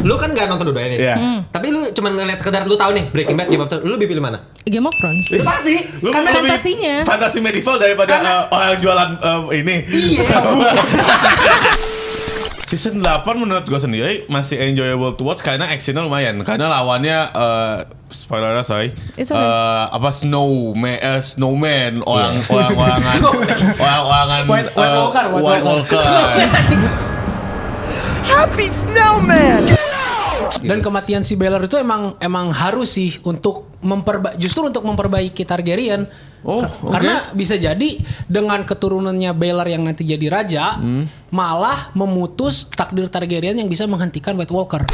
Lu kan nggak nonton dua-duanya nih. Iya. Tapi lu cuma ngeliat sekedar lu tahu nih Breaking Bad, Game of Thrones. Lu lebih pilih mana? Game of Thrones. Lu pasti. Lu Karena lebih fantasinya. Fantasi medieval daripada orang jualan ini. Iya. Season 8 menurut gue sendiri masih enjoyable to watch karena actionnya lumayan. Karena lawannya spoiler sorry. It's okay. Snowman orang-orangan White Walker. Happy Snowman! Dan kematian si Baelor itu emang harus sih untuk justru untuk memperbaiki Targaryen. Karena bisa jadi dengan keturunannya Baelor yang nanti jadi raja, malah memutus takdir Targaryen yang bisa menghentikan White Walker.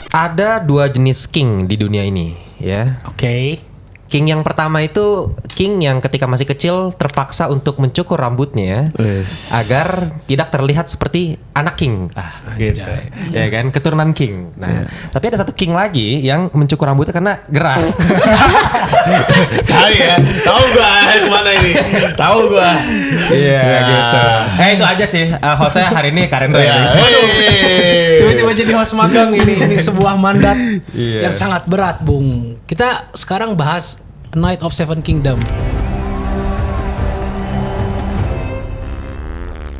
Ada 2 jenis king di dunia ini, ya. Oke. King yang pertama itu king yang ketika masih kecil terpaksa untuk mencukur rambutnya agar tidak terlihat seperti anak king. Gitu. Ya kan, keturunan king. Nah, tapi ada satu king lagi yang mencukur rambutnya karena gerah. Tahu gua kemana ini? Tahu gua. Iya gitu. Itu aja sih. Hostnya hari ini Karen Ray. Tiba-tiba jadi host magang ini sebuah mandat yang sangat berat, Bung. Kita sekarang bahas Knight of Seven Kingdom.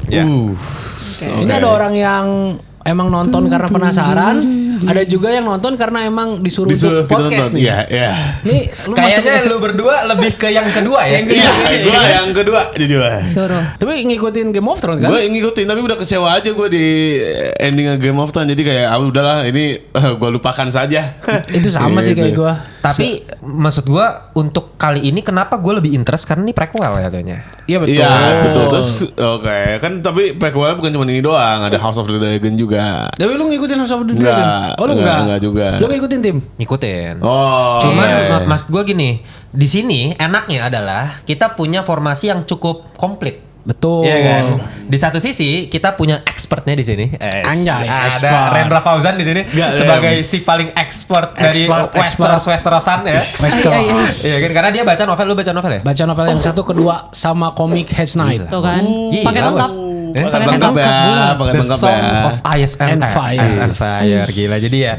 Ini ada orang yang emang nonton karena penasaran, ada juga yang nonton karena emang disuruh untuk podcast nih. Iya. Nih, Kayaknya lu berdua lebih ke yang kedua ya. Iya, gua yang kedua jujur. Suruh. Tapi ngikutin Game of Thrones kan? Gue ngikutin tapi udah kecewa aja gue di ending Game of Thrones, jadi kayak udahlah ini gue lupakan saja. Itu sama sih kayak gue. Tapi maksud gue untuk kali ini kenapa gue lebih interest karena ini prequel ya katanya. Iya betul. Iya betul. Terus oke kan tapi prequelnya bukan cuma ini doang, ada House of the Dragon juga. Tapi lu ngikutin House of the Enggak, Dragon? Oh lu enggak juga. Lu ngikutin tim? Ngikutin. Oh. Cuman iya. maksud gue gini, di sini enaknya adalah kita punya formasi yang cukup komplit. Betul. Iya kan. Di satu sisi kita punya expertnya di sini. Anjay, ada expert. Rendra Fauzan di sini sebagai si paling expert dari Westerosan ya. Westeros. Iya kan, karena dia baca novel, lu baca novel ya? Baca novel yang satu, kedua sama komik Hedge Knight. Tuh kan. Gila, Pakai lengkap. Pakai lengkap ya, pakai The lengkap Song ya. of Ice and Fire. Ice and Fire, gila. Jadi ya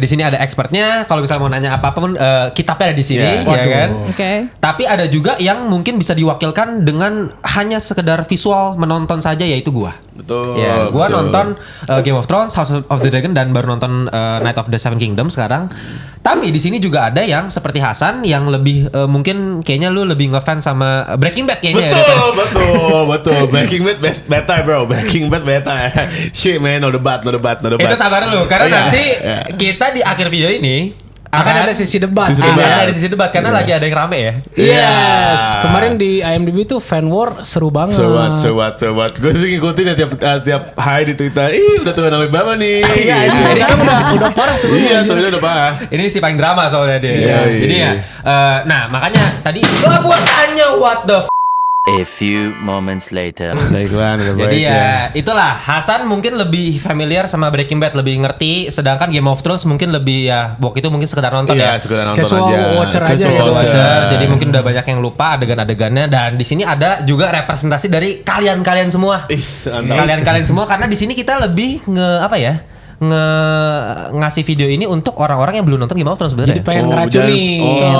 di sini ada expertnya. Kalau misalnya mau nanya apapun, kitabnya ada di sini, Yeah. ya kan? Oke. Tapi ada juga yang mungkin bisa diwakilkan dengan hanya sekedar visual menonton saja, yaitu gua. Betul. Ya, gua betul. nonton Game of Thrones, House of the Dragon, dan baru nonton Knight of the Seven Kingdom sekarang. Tapi di sini juga ada yang seperti Hasan yang lebih mungkin kayaknya lu lebih ngefans sama Breaking Bad kayaknya. Betul. Breaking Bad better bro. Breaking Bad better. Shit man, no debat. Itu sabar dulu karena nanti kita di akhir video ini Akan ada sesi debat. ada sisi debat karena lagi ada yang rame ya. Yes. Kemarin di IMDb tuh fan war seru banget. Seru banget. Gue sih ngikutin ya tiap hari di Twitter. Udah turun sampai berapa nih? Iya, ini sekarang udah parah tuh. Iya, turunnya udah parah. Ini si paling drama soalnya dia. Iya. Jadi ya, nah makanya tadi gua tanya what the A few moments later. Jadi ya itulah, Hasan mungkin lebih familiar sama Breaking Bad, lebih ngerti, sedangkan Game of Thrones mungkin lebih ya waktu itu mungkin sekedar nonton Iya, ya. sekedar nonton Casual aja. watcher aja Casual ya. watcher. Jadi mungkin udah banyak yang lupa adegan-adegannya, dan di sini ada juga representasi dari kalian-kalian semua. Kalian-kalian semua, karena di sini kita lebih ngasih video ini untuk orang-orang yang belum nonton Game of Thrones sebenarnya. Jadi pengen ngeracunin.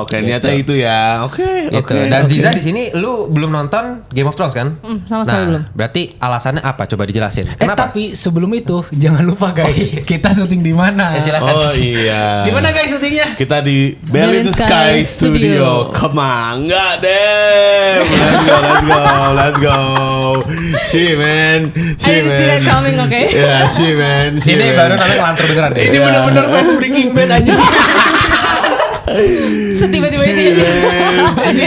Ternyata itu ya. Oke. Dan Ziza di sini lu belum nonton Game of Thrones kan? Sama sekali belum. Berarti alasannya apa? Coba dijelasin. Kenapa? Tapi sebelum itu jangan lupa guys, kita syuting di mana? Silakan. Oh iya. Di mana guys syutingnya? Kita di Berlin Sky Studio. Come on, enggak deh. Let's go. Shit man. I didn't see that coming, okay? Yeah, shit man. Ini baru namanya ngelantur beneran deh. Ini benar-benar fans Breaking Bad aja. Setiba-tiba ini.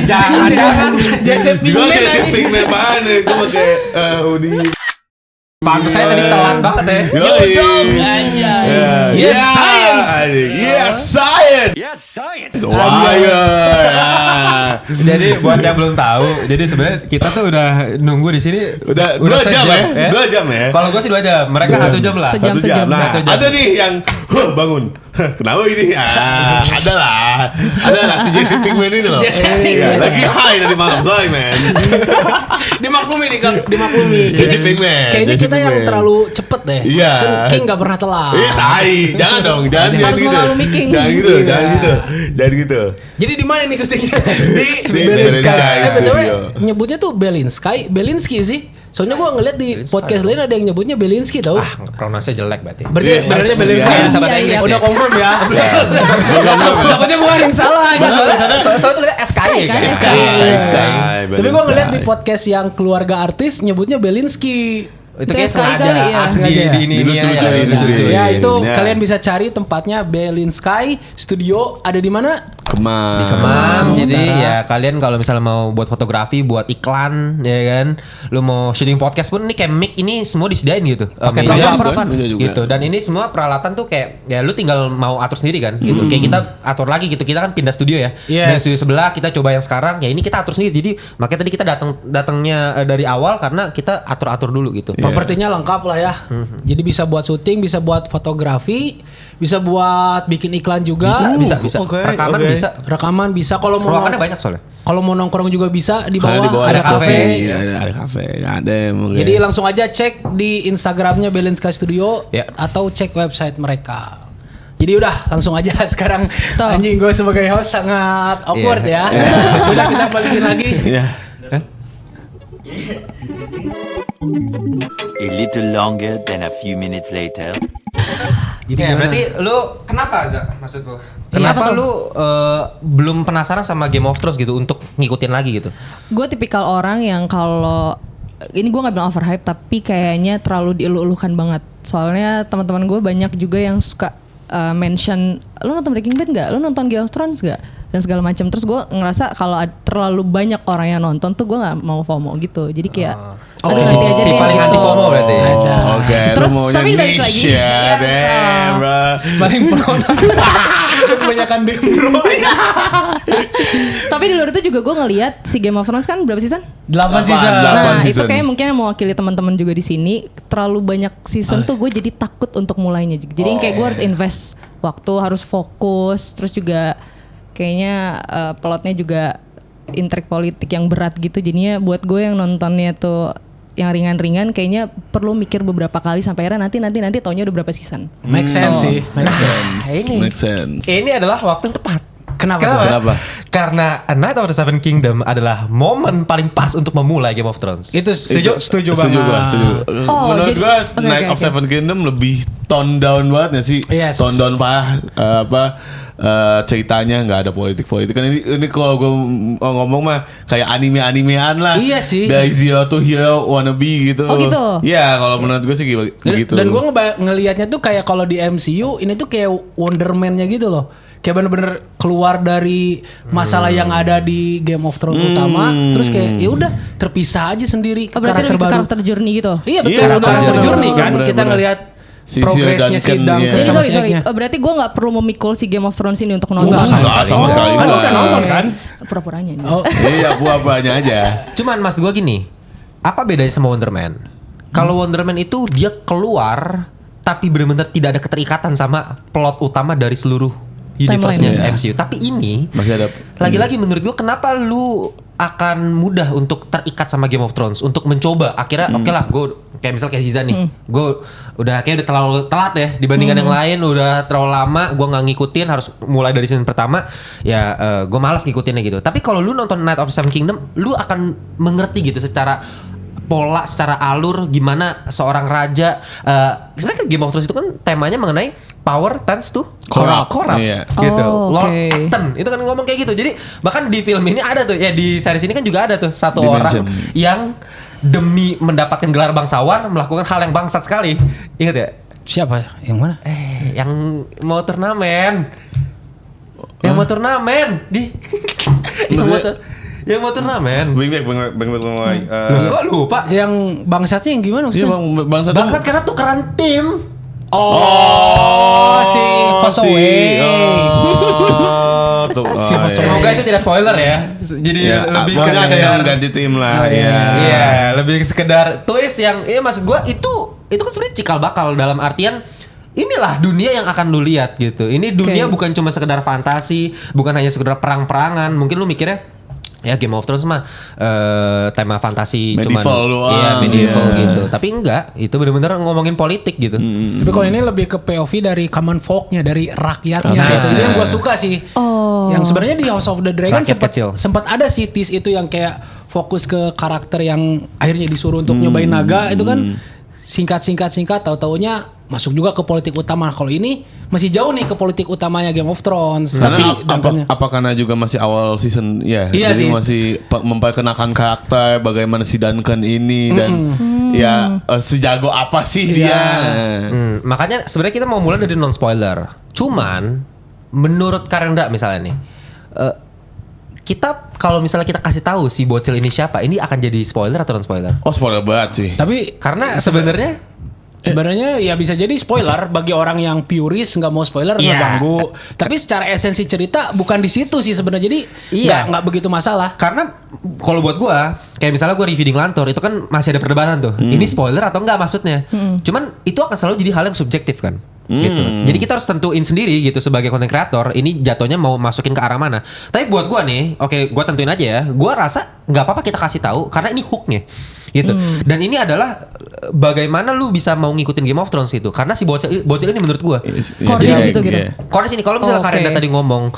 Jangan Jesse Gue Pinkman kayak si aja. Pinkman banget nih. Gue pakai hoodie. Pantes saya tadi telat banget ya. Yoi. Anjay. Yeah. Yes, I am Yes, science. Yes, science. Wire. Jadi buat yang belum tahu, jadi sebenarnya kita tuh udah nunggu di sini Udah 2 jam ya? 2 jam ya? Kalau gue sih 2 jam, mereka 1 jam lah. Sejam. 1 jam. Nah, 1 jam. ada nih yang bangun. Kenapa ini? Ada lah. Ada lah si Jesse Pinkman ini loh. Iya, lagi high tadi malam, sorry man. Dimaklumi nih Kang, dimaklumi. Jesse Pinkman. Kayaknya Jesse kita yang Pinkman. terlalu cepet deh. Iya. Kan King gak pernah telat. Tai, jangan dong, jangan Harus gitu. memaklumi King. Jangan gitu, Iya. jangan gitu. Jadi di mana nih syutingnya? Di Belinsky. Belinsky BTW Studio. nyebutnya tuh Belinsky sih. Soalnya gue ngeliat di podcast lain ada yang nyebutnya Belinsky tau. Pronounce nya jelek berarti. Berarti Yes. benernya Belinsky. Iya, sahabat iya, Inggris iya. nih. Udah confirm ya. Takutnya gue yang salah. Soalnya tulisannya SKY kan. Sky. Tapi gue ngeliat di podcast yang keluarga artis nyebutnya Belinsky. Itu Itu kayak SKY sengaja kali ya. di ini Dilucu-lucuin. lucu-lucuin. Ya itu Ya. kalian bisa cari tempatnya Belinsky Studio ada di mana? Kemang. Kemang, jadi Utara. ya kalian kalau misalnya mau buat fotografi, buat iklan, ya kan, lu mau syuting podcast pun ini kayak mic ini semua disediain gitu, Pakai meja, proper. Meja juga. gitu. Dan ini semua peralatan tuh kayak ya lu tinggal mau atur sendiri kan, gitu. Kayak kita atur lagi gitu, kita kan pindah studio ya, Yes. dari studio sebelah kita coba yang sekarang, ya ini kita atur sendiri. Jadi makanya tadi kita datangnya dari awal karena kita atur dulu gitu. Propertinya lengkap lah ya. Jadi bisa buat syuting, bisa buat fotografi, bisa buat bikin iklan juga. Bisa. Oke, Rekaman oke. bisa. Rekaman bisa. Kalau mau Ruangannya banyak soalnya. kalau mau nongkrong juga bisa di Karena bawah, di bawah ada kafe. Iya, ada kafe. Ada emang. Jadi langsung aja cek di Instagramnya Belinsky Studio Ya. atau cek website mereka. Jadi udah langsung aja sekarang. Tuh. Anjing gue sebagai host sangat awkward ya. Udah kita balikin lagi. Iya. A little longer than a few minutes later. Jadi Ya, gimana? berarti lu kenapa Za maksud gua? Iya, Kenapa apa tuh? lu belum penasaran sama Game of Thrones gitu untuk ngikutin lagi gitu? Gue tipikal orang yang kalau ini gue nggak bilang overhype tapi kayaknya terlalu dielu-elukan banget. Soalnya teman-teman gue banyak juga yang suka mention, lu nonton Breaking Bad nggak? Lu nonton Game of Thrones nggak? Dan segala macam. Terus gue ngerasa kalau terlalu banyak orang yang nonton tuh gue nggak mau FOMO gitu. Jadi kayak Oh, aduh, nanti aja si deh paling gitu. anti FOMO berarti. Oke, Terus, lu maunya tapi balik niche lagi. ya, Iya, damn, bro. paling pro. Kebanyakan bro. Tapi di luar itu juga gue ngeliat si Game of Thrones kan berapa season? 8 season. Nah itu season. kayak mungkin yang mewakili teman-teman juga di sini terlalu banyak season tuh gue jadi takut untuk mulainya. Jadi yang kayak gue harus invest waktu, harus fokus, terus juga kayaknya plotnya juga intrik politik yang berat gitu. Jadinya buat gue yang nontonnya tuh yang ringan-ringan kayaknya perlu mikir beberapa kali sampai akhirnya nanti taunya udah berapa season. Make sense sih. Make sense. Ini Make sense. ini adalah waktu yang tepat. Kenapa tuh? Kenapa? Karena A Night of the Seven Kingdom adalah momen paling pas untuk memulai Game of Thrones. Itu setuju Setuju banget. gua, setuju. Oh, Menurut jadi- gua oke, Night oke, of oke. Seven Kingdom lebih tone down banget gak sih? Yes. Tone down ceritanya nggak ada politik kan ini kalau gue ngomong mah kayak animean lah. Iya sih. Dari zero to hero wannabe gitu. Oh, gitu? Iya, kalau menurut gue sih begitu. Dan gue ngelihatnya tuh kayak kalau di MCU ini tuh kayak Wonder Man-nya gitu loh. Kayak bener-bener keluar dari masalah yang ada di Game of Thrones utama, terus kayak ya udah terpisah aja sendiri ke Oh, berarti karakter lebih ke baru. karakter journey gitu. Iya betul, Iya, karakter benar, journey benar, kan. benar, Kita benar. ngelihat Si progresnya si Duncan, Duncan iya. Jadi sama sorry, si Eggnya. berarti gue gak perlu memikul si Game of Thrones ini untuk nonton. Enggak, sama sekali Kan enggak. udah nonton kan? Pura-puranya. Oh, Iya, buah-buahnya aja. Cuman mas gua gini, apa bedanya sama Wonder Man? Kalau Wonder Man itu dia keluar tapi benar-benar tidak ada keterikatan sama plot utama dari seluruh universe-nya Timeline. MCU. Tapi ini Masih ada. lagi-lagi menurut gua kenapa lu akan mudah untuk terikat sama Game of Thrones untuk mencoba akhirnya oke lah gue kayak misal kayak Ziza nih gue udah kayak udah terlalu telat ya dibandingkan yang lain udah terlalu lama gue nggak ngikutin harus mulai dari season pertama ya gue malas ngikutinnya gitu tapi kalau lu nonton Night of the Seven Kingdom lu akan mengerti gitu secara pola secara alur gimana seorang raja sebenarnya Game of Thrones itu kan temanya mengenai power tends to corrupt Iya. gitu. Oh, Lord oke. Acton itu kan ngomong kayak gitu. Jadi bahkan di film ini ada tuh ya di series ini kan juga ada tuh satu Dimension. orang yang demi mendapatkan gelar bangsawan melakukan hal yang bangsat sekali. Ingat ya? siapa? Yang mana? Yang mau turnamen. Yang mau turnamen di yang mau turnamen. Bang. Loh, kok lupa? Yang bangsatnya yang gimana Iya, maksudnya? bangsa Bangsat karena tukeran tim. Oh, si pass away. Semoga itu tidak spoiler ya. Jadi lebih ke yang ganti tim lah. Iya, lebih sekedar twist yang maksud gua itu kan sebenarnya cikal bakal dalam artian inilah dunia yang akan lu lihat gitu. Ini dunia bukan cuma sekedar fantasi, bukan hanya sekedar perang-perangan. Mungkin lu mikirnya ya Game of Thrones mah tema fantasi medieval cuman medieval gitu. Tapi enggak, itu benar-benar ngomongin politik gitu. Tapi kalau ini lebih ke POV dari common folk-nya, dari rakyatnya gitu. Itu yang gua suka sih. Yang sebenarnya di House of the Dragon sempat ada sih tease itu yang kayak fokus ke karakter yang akhirnya disuruh untuk nyobain naga itu kan singkat tahu-taunya masuk juga ke politik utama. Kalau ini masih jauh nih ke politik utamanya Game of Thrones. Karena apa karena juga masih awal season ya. Iya jadi sih. masih memperkenalkan karakter bagaimana si Duncan ini dan sejago apa sih dia. Makanya sebenarnya kita mau mulai dari non spoiler. Cuman menurut Karenda misalnya nih kita kalau misalnya kita kasih tahu si bocil ini siapa, ini akan jadi spoiler atau non spoiler? Oh, spoiler banget sih. Tapi Karena sebenarnya ya bisa jadi spoiler bagi orang yang purist nggak mau spoiler nggak ganggu. Tapi secara esensi cerita bukan di situ sih sebenarnya. Jadi nggak begitu masalah. Karena kalau buat gua kayak misalnya gua reviewing Lantur itu kan masih ada perdebatan tuh. Ini spoiler atau enggak maksudnya. Cuman itu akan selalu jadi hal yang subjektif kan. Gitu. Jadi kita harus tentuin sendiri gitu sebagai content creator ini jatuhnya mau masukin ke arah mana. Tapi buat gua nih, oke, gua tentuin aja ya. Gua rasa nggak apa-apa kita kasih tahu karena ini hooknya. Gitu. Dan ini adalah bagaimana lu bisa mau ngikutin Game of Thrones gitu. Karena si bocil ini menurut gua core situ gitu. Core sini kalau misalnya Karenda tadi ngomong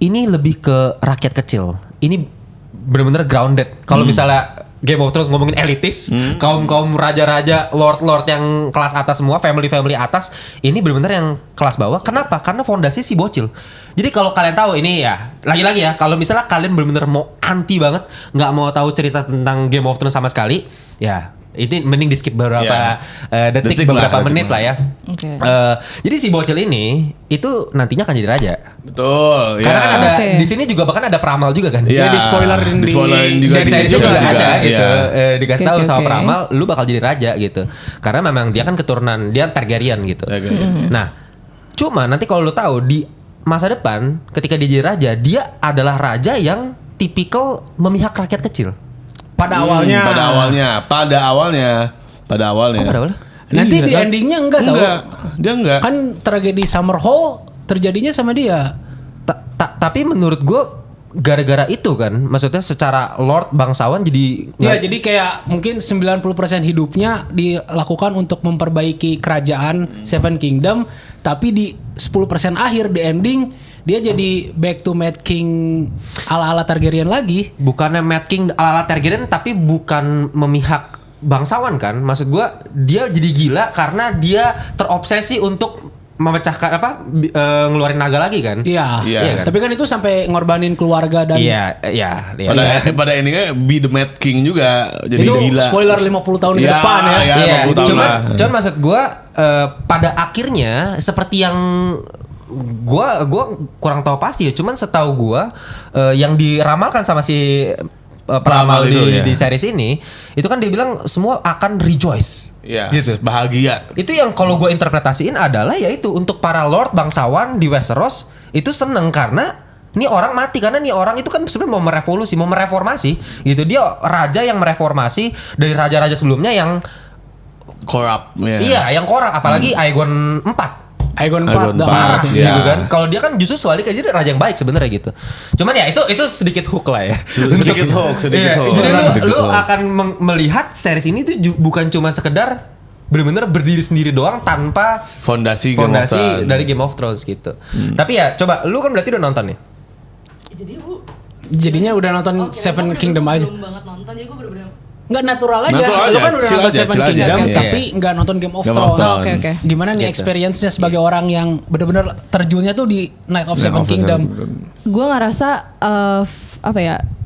ini lebih ke rakyat kecil. Ini benar-benar grounded. Kalau misalnya Game of Thrones ngomongin elitis, kaum raja-raja, lord yang kelas atas semua, family atas, ini benar-benar yang kelas bawah. Kenapa? Karena fondasi si bocil. Jadi kalau kalian tahu ini ya, lagi-lagi ya, kalau misalnya kalian benar-benar mau anti banget, nggak mau tahu cerita tentang Game of Thrones sama sekali, ya itu mending di skip beberapa detik beberapa menit lah ya. Okay. Jadi si bocil ini itu nantinya akan jadi raja. Betul. Karena kan ada di sini juga bahkan ada peramal juga kan. Iya, di spoilerin juga di juga ada gitu. Iya. Dikasih tahu sama peramal lu bakal jadi raja gitu. Karena memang dia kan keturunan dia Targaryen gitu. Nah, cuma nanti kalau lu tahu di masa depan ketika dia jadi raja, dia adalah raja yang tipikal memihak rakyat kecil. Pada awalnya. Pada awalnya. Kok pada awalnya? Nanti di endingnya enggak. Dia enggak. Kan tragedi Summerhall terjadinya sama dia. Tapi menurut gue gara-gara itu kan, maksudnya secara lord bangsawan jadi jadi kayak mungkin 90% hidupnya dilakukan untuk memperbaiki kerajaan Seven Kingdom, tapi di 10% akhir di ending dia jadi back to Mad King ala-ala Targaryen lagi. Bukannya Mad King ala-ala Targaryen tapi bukan memihak bangsawan kan. Maksud gua dia jadi gila karena dia terobsesi untuk memecahkan ngeluarin naga lagi kan. Iya kan? Tapi kan itu sampai ngorbanin keluarga dan pada endingnya be the Mad King juga jadi itu gila. Spoiler 50 tahun ke depan ya. Cuman maksud gua pada akhirnya seperti yang gua kurang tahu pasti ya, cuman setahu gua yang diramalkan sama si peramal di series ini itu kan dia bilang semua akan rejoice. Gitu, bahagia. Itu yang kalau gua interpretasiin adalah yaitu untuk para lord bangsawan di Westeros itu seneng karena ini orang mati, karena nih orang itu kan sebenarnya mau mereformasi gitu. Dia raja yang mereformasi dari raja-raja sebelumnya yang corrupt. Iya, yang korup, apalagi Aegon 4 parah gitu kan. Kalau dia kan justru sebaliknya jadi raja yang baik sebenarnya gitu. Cuman ya itu sedikit hook lah ya. Sedikit hook. Jadi lu akan melihat series ini tuh bukan cuma sekedar benar-benar berdiri sendiri doang tanpa fondasi dari Game of Thrones gitu. Tapi ya coba lu kan berarti udah nonton nih. Jadinya udah nonton Seven Kingdom aja. Belum banget nonton, jadi gue bener-bener nggak natural aja. Lu kan udah nonton Seven Kingdom tapi nggak nonton Game of Thrones. Oke. Gimana nih experience-nya sebagai orang yang benar-benar terjunnya tuh di Night of Seven Kingdom? Gue ngerasa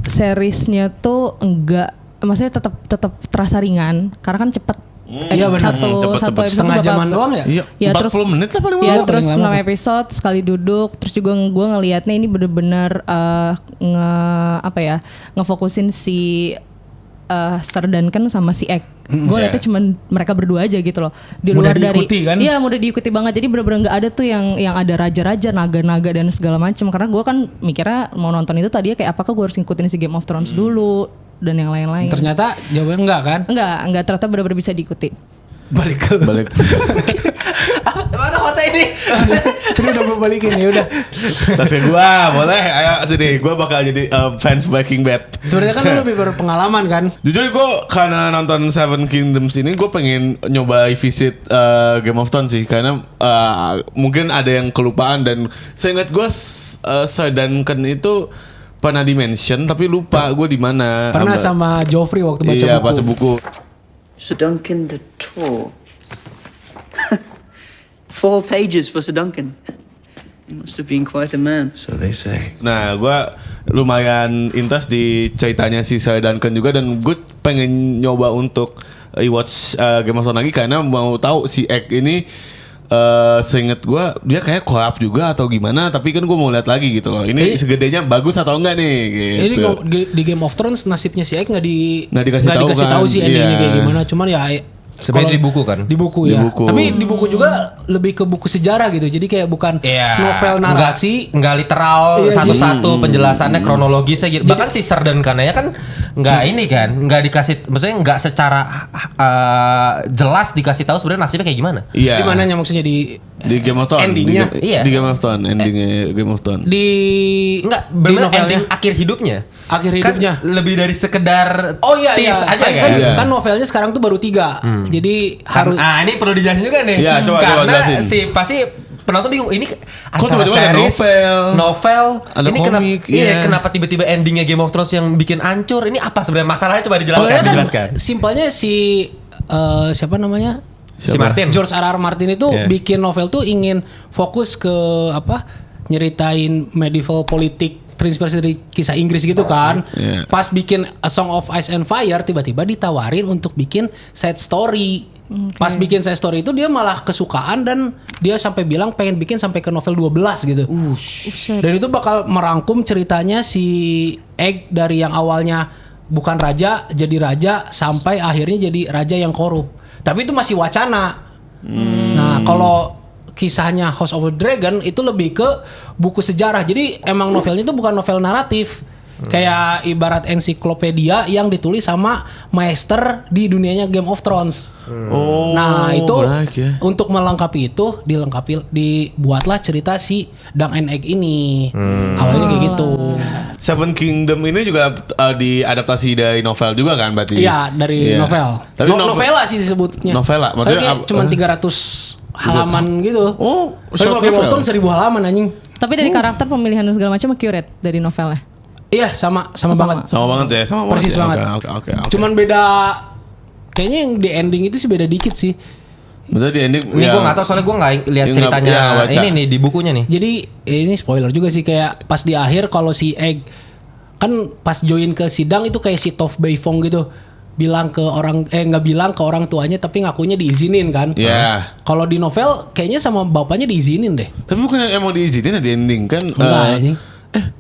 seriesnya tuh enggak, maksudnya tetap terasa ringan karena kan cepet. Iya benar. Satu setengah jaman doang ya? Iya, 40 menit lah paling lama. Iya, lama. terus 6 episode sekali duduk. Terus juga gue ngelihatnya ini bener-bener ngefokusin si Sir Duncan sama si Gue liatnya cuman mereka berdua aja gitu loh. Di Mudah luar dari diikuti, kan? Iya, mudah diikuti banget. Jadi bener-bener nggak ada tuh yang ada raja-raja, naga-naga dan segala macam. Karena gue kan mikirnya mau nonton itu tadinya kayak apakah gue harus ngikutin si Game of Thrones dulu dan yang lain-lain. Ternyata jawabannya enggak kan? Enggak ternyata bener-bener bisa diikuti. Balik. Mana Jose ini? Ini udah gue balikin ya udah. Tasnya gue boleh, ayo sini. Gue bakal jadi fans Breaking Bad. Sebenarnya kan lu lebih berpengalaman kan? Jujur gue karena nonton Seven Kingdoms ini gue pengen nyoba visit Game of Thrones sih, karena mungkin ada yang kelupaan, dan saya ingat gue Sir Duncan itu pernah di-mention tapi lupa gue di mana. Pernah sama Joffrey waktu baca iya, buku. baca buku. Sir Duncan the Tall. 4 pages for Sir Duncan. He must have been quite a man. So they say. Nah, gue lumayan interest di ceritanya si Sir Duncan juga, dan gue pengen nyoba untuk watch Game of Thrones lagi karena mau tahu si Egg ini. Seinget gue dia kayak korup juga atau gimana, tapi kan gue mau lihat lagi gitu loh. Ini segedenya bagus atau enggak nih? Gitu. Ini di Game of Thrones nasibnya si Egg nggak dikasih tahu tahu kan? sih endingnya Iya. kayak gimana. Cuman ya Sebenarnya kalau di buku kan? Di buku Di ya. buku. Tapi di buku juga lebih ke buku sejarah gitu. Jadi kayak bukan novel narasi. Nggak literal Iya, satu-satu penjelasannya kronologisnya gitu. Bahkan si Sir Duncan ya kan nggak ini kan, nggak dikasih, maksudnya nggak secara jelas dikasih tahu sebenarnya nasibnya kayak gimana. Iya. Di mananya maksudnya di Game of Thrones. endingnya? Iya. Di Game of Thrones, endingnya Game of Thrones. di Enggak, di bener novelnya. ending akhir hidupnya. Akhir Kan hidupnya. lebih dari sekedar Oh iya iya. tease aja kan, kan. Iya. kan novelnya sekarang tuh baru 3. Jadi harus Ini perlu dijelasin juga nih. Iya, coba Karena jelasin. si pasti penonton bingung ini antara tiba-tiba ada series, novel, ada ini komik, iya. kenapa tiba-tiba endingnya Game of Thrones yang bikin hancur? Ini apa sebenarnya masalahnya? Coba sebenarnya kan dijelaskan. simpelnya si siapa namanya? Si Martin. George R.R. Martin itu Iya. bikin novel tuh ingin fokus ke nyeritain medieval politik terinspirasi dari kisah Inggris gitu kan. Iya. Pas bikin A Song of Ice and Fire tiba-tiba ditawarin untuk bikin side story. Pas bikin side story itu dia malah kesukaan dan dia sampai bilang pengen bikin sampai ke novel 12 gitu. Dan itu bakal merangkum ceritanya si Egg dari yang awalnya bukan raja jadi raja sampai akhirnya jadi raja yang korup. Tapi itu masih wacana. Nah, kalau kisahnya House of the Dragon itu lebih ke buku sejarah. Jadi emang novelnya itu bukan novel naratif. Kayak ibarat ensiklopedia yang ditulis sama maester di dunianya Game of Thrones. Oh, Nah, itu menarik ya. untuk melengkapi itu dibuatlah cerita si Dunk and Egg ini. Awalnya kayak gitu. Seven Kingdom ini juga diadaptasi dari novel juga kan berarti? Iya, dari Iya. novel. Tapi novela sih disebutnya. Novela, Tapi maksudnya kayak cuma 300 halaman gitu. Oh, Tapi short kalau Game of novel. Thrones 1000 halaman anjing. Tapi dari karakter pemilihan dan segala macam accurate dari novelnya. Iya, sama banget. Sama banget ya, sama Persis ya. banget. Oke. Cuman beda kayaknya yang di ending itu sih beda dikit sih. Maksudnya di ending Ini gue nggak tahu soalnya gue nggak lihat Ya, ceritanya nggak- ya, nggak baca. ini nih di bukunya nih. Jadi ini spoiler juga sih kayak pas di akhir kalau si Egg kan pas join ke sidang itu kayak si Toph Beifong gitu. Bilang ke orang nggak bilang ke orang tuanya tapi ngakunya diizinin kan. Iya. Kalau di novel kayaknya sama bapaknya diizinin deh. Tapi bukan yang emang diizinin di ending kan? Enggak anjing.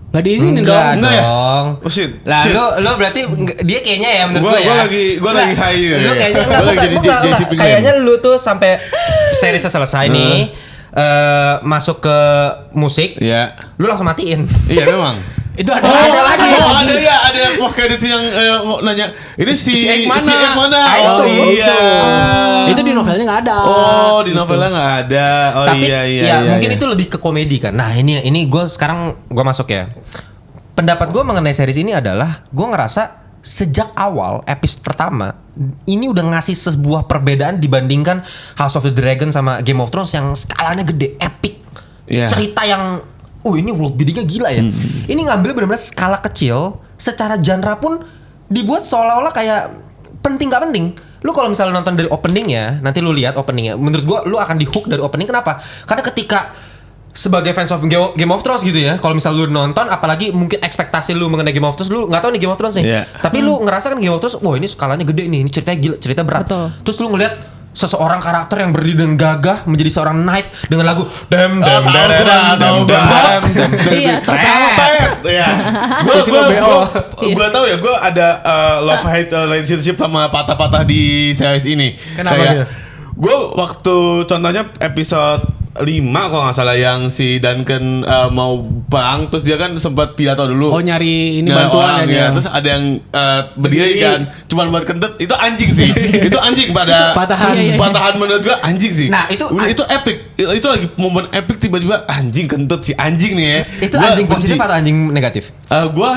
Nggak diizinin Enggak dong. Enggak ya? dong. Oh shit. Lah shit. lo berarti dia kayaknya ya menurut gue ya. Gua lagi high ya. Lu kayaknya Gua lagi jadi JC Pinkman. kayaknya lu tuh sampai seriesnya selesai nih masuk ke musik, Iya. lu langsung matiin. Iya memang. Itu ada lagi. Ada ya, ada post credit yang nanya, ini si Egg mana? si Egg mana? Ah, Oh itu. iya. Itu di novelnya nggak ada. Oh, di novelnya nggak ada. Oh Tapi iya. mungkin itu lebih ke komedi kan. Nah ini gue sekarang gue masuk ya. Pendapat gue mengenai series ini adalah gue ngerasa sejak awal episode pertama ini udah ngasih sebuah perbedaan dibandingkan House of the Dragon sama Game of Thrones yang skalanya gede, epic, Iya. cerita yang ini world buildingnya gila ya. Ini ngambil benar-benar skala kecil, secara genre pun dibuat seolah-olah kayak penting gak penting. Lu kalau misalnya nonton dari openingnya, nanti lu lihat openingnya. Menurut gua lu akan di hook dari opening. Kenapa? Karena ketika sebagai fans of Game of Thrones gitu ya, kalau misalnya lu nonton, apalagi mungkin ekspektasi lu mengenai Game of Thrones, lu nggak tahu nih Game of Thrones nih. Iya. Tapi lu ngerasa kan Game of Thrones, wah ini skalanya gede nih, ini ceritanya gila, cerita berat. Betul. Terus lu ngeliat seseorang karakter yang berdiri dengan gagah menjadi seorang knight dengan lagu dem dem Iya, Ya, gue tahu ya, gue ada love hate relationship sama patah-patah di series ini. Kenapa Kayak, dia? gue waktu contohnya episode 5 kalau nggak salah yang si Duncan mau bang, terus dia kan sempat pidato dulu. Oh, nyari ini Nah, bantuan orang, ya. Terus ada yang berdiri kan, cuman buat kentut. Itu anjing sih. Itu anjing pada Patahan. patahan menurut gue anjing sih. Nah, itu epic. Itu lagi momen epic, tiba-tiba anjing kentut si anjing nih ya. Itu Gua anjing benci. positif atau anjing negatif? Gue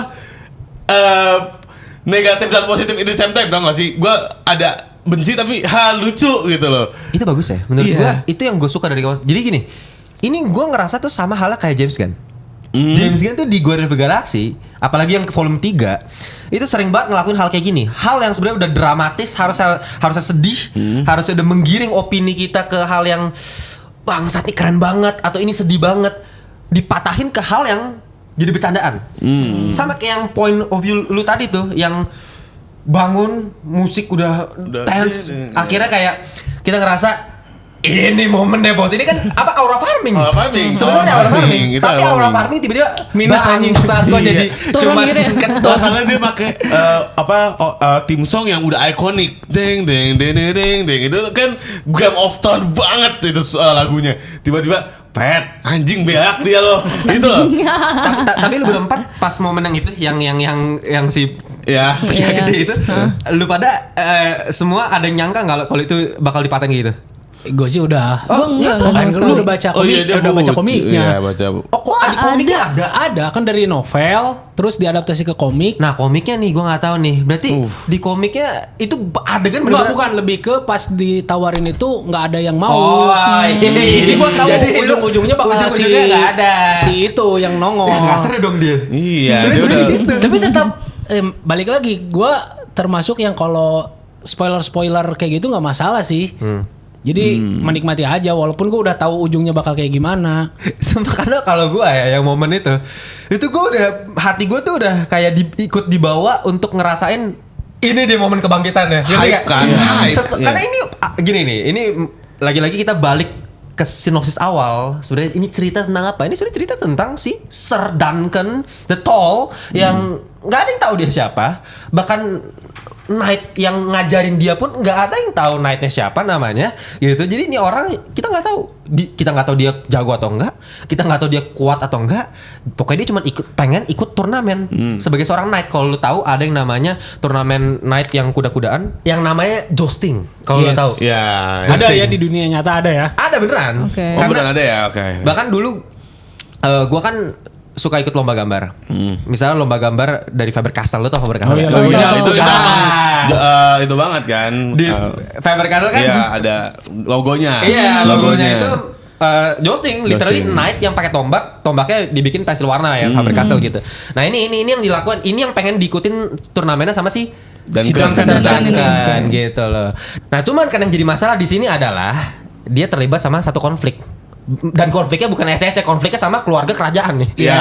negatif dan positif in the same time, tau gak sih? Gue ada benci tapi lucu gitu loh. Itu bagus ya. Menurut Iya. gua itu yang gue suka dari Game of Thrones. Jadi gini, ini gue ngerasa tuh sama halnya kayak James Gunn. James Gunn tuh di Guardians of the Galaxy, apalagi yang ke volume 3, itu sering banget ngelakuin hal kayak gini. Hal yang sebenarnya udah dramatis, harusnya sedih, harusnya udah menggiring opini kita ke hal yang bangsat nih keren banget atau ini sedih banget, dipatahin ke hal yang jadi bercandaan. Sama kayak yang point of view lu tadi tuh, yang bangun musik udah tense, akhirnya kayak kita ngerasa ini momennya bos. Ini kan apa, aura farming. Aura farming. Sebenarnya Aura aura farming. farming. Itu Tapi aura aura farming. farming tiba-tiba Minus anjing. bangsat kok jadi Turun cuman gitu ya. kentut. Masalahnya dia pakai tim song yang udah ikonik, deng deng deng deng deng deng, itu kan Game of Thrones banget itu lagunya. Tiba-tiba pet anjing beak dia loh, itu loh. Tapi lu berempat pas momen yang itu yang si Ya. pria Iya. gede itu, lu pada semua ada yang nyangka nggak kalau itu bakal dipatahin gitu? Gue sih udah. Gue enggak Kan sama lu sekali. udah baca Oh iya, dia udah baca lucu. komiknya. Iya, baca. Oh kok ada komiknya ada? Ada kan dari novel, terus diadaptasi ke komik. Nah komiknya nih gue nggak tahu nih. Berarti di komiknya itu adegan Enggak, bener-bener. bukan, lebih ke pas ditawarin itu nggak ada yang mau. Oh, iya. Jadi gua tahu Jadi ujung-ujungnya bakal ujung-ujungnya nggak ada. si itu yang nongol. Nggak seru dong dia. Iya, dia Sebenarnya udah. di situ. Tapi tetap balik lagi, gue termasuk yang kalau spoiler kayak gitu nggak masalah sih. Jadi menikmati aja, walaupun gue udah tahu ujungnya bakal kayak gimana. Sumpah, karena kalau gue ya yang momen itu gue udah, hati gue tuh udah kayak ikut dibawa untuk ngerasain ini dia momen kebangkitannya. Ngerti Hype nggak? kan, hype. Karena ini gini nih, ini lagi-lagi kita balik ke sinopsis awal. Sebenarnya ini cerita tentang apa? Ini sebenarnya cerita tentang si Sir Duncan the Tall yang nggak ada yang tahu dia siapa. Bahkan Knight yang ngajarin dia pun nggak ada yang tahu Knightnya siapa namanya gitu. Jadi ini orang kita nggak tahu, kita nggak tahu dia jago atau enggak, kita nggak tahu dia kuat atau enggak. Pokoknya dia cuma pengen ikut turnamen sebagai seorang Knight. Kalau lu tahu ada yang namanya turnamen Knight yang kuda-kudaan yang namanya jousting. Kalau lu Yes. tahu. Ya. Ada ya di dunia nyata ada ya. Ada beneran. Oke. Oh, benar ada ya, oke. Bahkan dulu gua kan suka ikut lomba gambar. Misalnya lomba gambar dari Faber-Castell, lu tau Faber-Castell? Oh iya, nggak? Oh iya, Tahu, itu tahu. itu banget kan. Di Faber-Castell kan Iya, ada logonya. iya, logonya itu jousting, literally Jousting. knight yang pakai tombaknya dibikin pensil warna ya, Faber-Castell gitu. Nah ini yang dilakukan, ini yang pengen diikutin turnamennya sama si Duncan. Duncan gitu loh. Nah cuman kan yang jadi masalah di sini adalah dia terlibat sama satu konflik. Dan konfliknya bukan SSC, konfliknya sama keluarga kerajaan nih. Iya.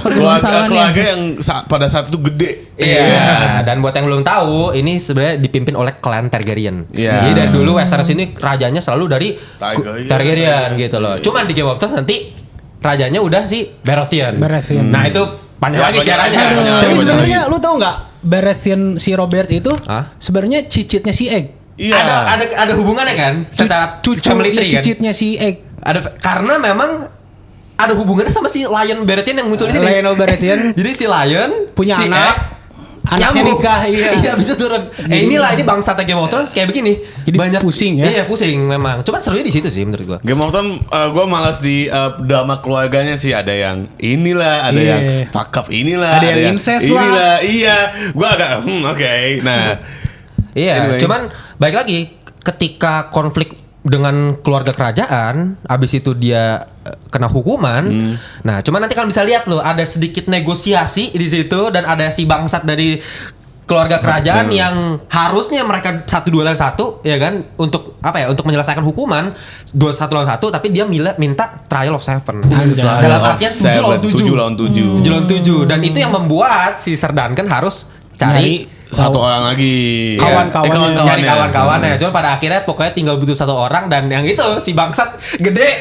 Permasalahannya. Keluarga yang pada saat itu gede. Iya. Dan buat yang belum tahu, ini sebenarnya dipimpin oleh klan Targaryen. Iya. Jadi dari dulu Westeros ini rajanya selalu dari Targaryen. Targaryen gitu loh. Cuman di Game of Thrones nanti rajanya udah si Baratheon. Baratheon. Nah itu panjang lagi sejarahnya. Aduh. Tapi Bener sebenarnya lu tahu nggak Baratheon si Robert itu Hah? sebenarnya cicitnya si Egg. Iya. Ada hubungannya kan? Secara Cucu family tree kan? cicitnya si Egg. Karena memang ada hubungannya sama si Lion Baratheon yang muncul di sini. Lionel Baratheon Jadi si Lion punya si anak, Egg, anaknya nyambung. nikah, iya. Iya bisa turun. Inilah ini bangsatnya Game of Thrones kayak begini. Jadi pusing ya? Iya pusing memang. Cuman serunya di situ sih menurut gua. Game of Thrones, gue malas di drama keluarganya sih, ada yang inilah, ada Iya. yang fuck up inilah, Ada yang incest lah. inilah, iya, gue agak oke. Nah, Iya, Anyway. cuman baik lagi ketika konflik dengan keluarga kerajaan, abis itu dia kena hukuman. Nah, cuman nanti kalian bisa lihat loh, ada sedikit negosiasi di situ dan ada si bangsat dari keluarga kerajaan yang harusnya mereka 1-2 lawan 1 ya kan, untuk apa ya, untuk menyelesaikan hukuman 1 lawan 1, tapi dia minta trial of 7. Dalam artian 7 lawan 7. 7 lawan 7. 7 lawan 7, dan itu yang membuat si Sir Duncan harus cari satu orang lagi. Kawan-kawannya. Nyari kawan-kawannya. Cuma pada akhirnya pokoknya tinggal butuh satu orang dan yang itu si bangsat gede.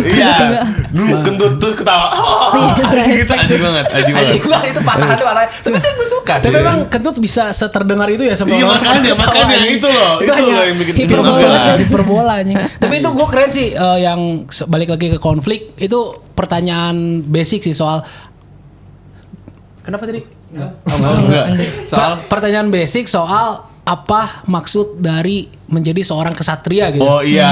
Iya. Dulu kentut terus ketawa. Gitu anjing banget. Anjing banget itu patah. Tapi itu gue suka sih. Tapi memang kentut bisa seterdengar itu ya sama Iya orang. makanya itu loh. Itu loh yang bikin hiperbolanya. Tapi itu gue keren sih yang balik lagi ke konflik itu pertanyaan basic sih soal kenapa tadi? Enggak. Pertanyaan basic soal apa maksud dari menjadi seorang kesatria gitu. Oh iya.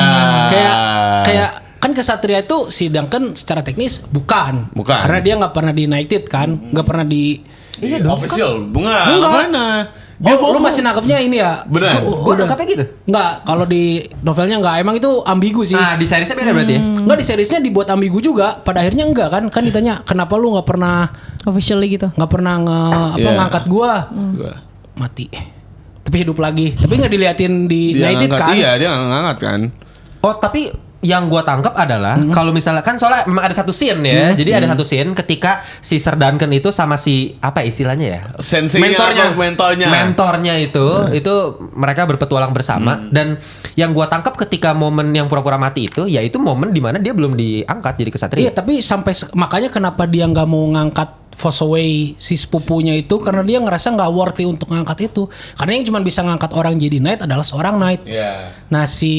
Kayak kan kesatria itu si Duncan secara teknis bukan. Bukan. Karena dia nggak pernah di United kan, nggak pernah di Iya dong. Official. Bunga. Enggak. Mana? Lu masih nangkepnya ini ya? Benar. Gue nangkapnya gitu. Enggak, kalau di novelnya enggak. Emang itu ambigu sih. Nah, di seriesnya beda berarti ya? Enggak, di seriesnya dibuat ambigu juga. Pada akhirnya enggak kan? Kan ditanya, kenapa lu nggak pernah Officially gitu. nggak pernah ngangkat gua? Mati. Tapi hidup lagi. Tapi nggak diliatin di Dia United ngangkat, kan? Iya, dia ngangkat kan. Oh, tapi yang gua tangkap adalah kalau misalnya kan soalnya memang ada satu scene ya. Jadi ada satu scene ketika si Sir Duncan itu sama si apa istilahnya ya? Senseinya mentornya itu mereka berpetualang bersama dan yang gua tangkap ketika momen yang pura-pura mati itu yaitu momen di mana dia belum diangkat jadi kesatria. Iya, tapi makanya kenapa dia nggak mau ngangkat Force Away si sepupunya itu karena dia ngerasa nggak worthy untuk ngangkat itu. Karena yang cuma bisa ngangkat orang jadi knight adalah seorang knight. Iya. Nah si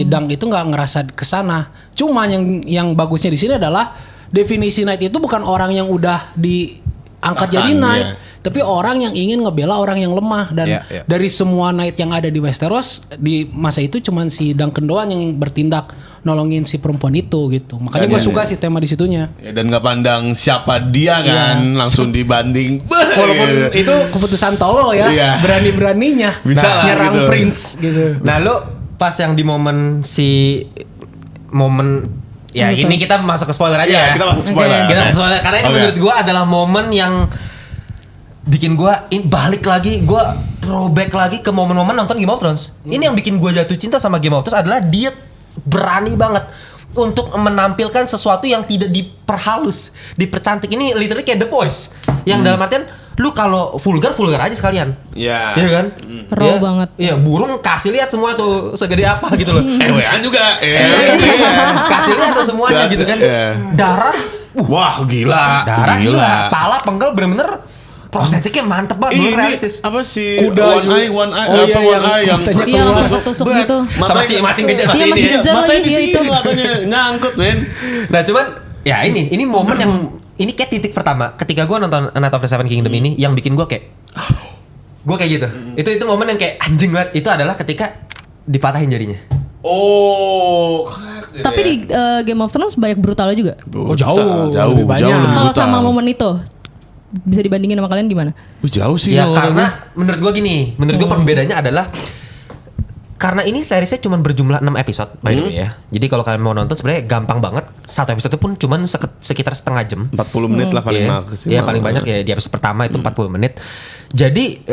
Dang itu nggak ngerasa kesana. Cuma yang bagusnya di sini adalah definisi knight itu bukan orang yang udah diangkat jadi knight, tapi orang yang ingin ngebela orang yang lemah. Dan dari semua knight yang ada di Westeros di masa itu cuman si Duncan doang yang bertindak nolongin si perempuan itu gitu. Makanya gue suka sih tema di situnya. Ya, dan nggak pandang siapa dia kan, langsung dibanding. Walaupun itu keputusan tolol ya, berani-beraninya bisa nyerang gitu. Prince gitu. Nah, lu pas yang di momen ya ini kita masuk ke spoiler aja ya. Kita masuk spoiler. Kita masuk spoiler karena ini menurut gua adalah momen yang bikin gua balik lagi, gua throwback lagi ke momen-momen nonton Game of Thrones. Ini yang bikin gua jatuh cinta sama Game of Thrones adalah dia berani banget untuk menampilkan sesuatu yang tidak diperhalus, dipercantik. Ini literally kayak The Boys. Yang dalam artian lu kalau vulgar aja sekalian. Iya. Iya kan? Raw banget. Iya, burung kasih lihat semua tuh segede apa gitu loh. Ewean juga. Kasih lihat tuh semuanya gitu kan. Darah, wah gila. darah gila. Pala penggal bener-bener prostetiknya mantep banget, bener realistis. Apa sih? Kuda one eye yang Iya, langsung tusuk gitu. Sama masih ngejar Iya, masih ngejar matanya lagi di dia sini itu. matanya nyangkut men. Nah cuman ya ini momen yang ini kayak titik pertama ketika gue nonton Night of the Seven Kingdom ini yang bikin gue kayak gue kayak gitu. Itu momen yang kayak anjing banget. Itu adalah ketika dipatahin jarinya. Oh. Tapi di Game of Thrones banyak brutalnya juga. Jauh lebih banyak. lebih Kalau brutal. sama momen itu bisa dibandingin sama kalian gimana? Jauh sih. Ya kalau karena menurut gue gini, menurut gue perbedaannya adalah karena ini seriesnya cuma berjumlah 6 episode by the way ya. Jadi kalau kalian mau nonton sebenarnya gampang banget. Satu episode pun cuma sekitar setengah jam. 40 menit lah paling maksimal. Iya paling banyak ya di episode pertama itu 40 menit. Jadi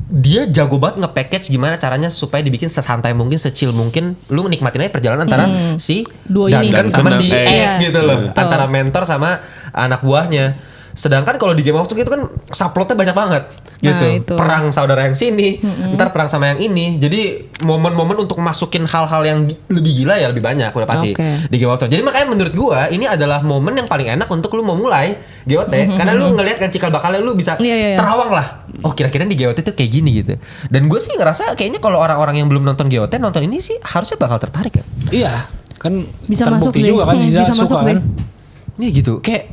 dia jago banget nge-package gimana caranya supaya dibikin sesantai mungkin, sechill mungkin. Lu nikmatin aja perjalanan antara si Dua ini. Duncan sama si Iya. gitu loh. Betul. Antara mentor sama anak buahnya. Sedangkan kalau di Game of Thrones itu kan subplotnya banyak banget gitu. Nah, itu. Perang saudara yang sini, ntar perang sama yang ini. Jadi momen-momen untuk masukin hal-hal yang lebih gila ya lebih banyak udah pasti di Game of Thrones. Jadi makanya menurut gua ini adalah momen yang paling enak untuk lu mau mulai GOT karena lu ngelihat kan cikal bakalnya lu bisa terawang lah. Oh kira-kira di GOT itu kayak gini gitu. Dan gue sih ngerasa kayaknya kalau orang-orang yang belum nonton GOT nonton ini sih harusnya bakal tertarik ya. Iya, kan Bisa masuk terbukti sih. juga kan Bisa suka masuk kan. sih. Iya gitu, kayak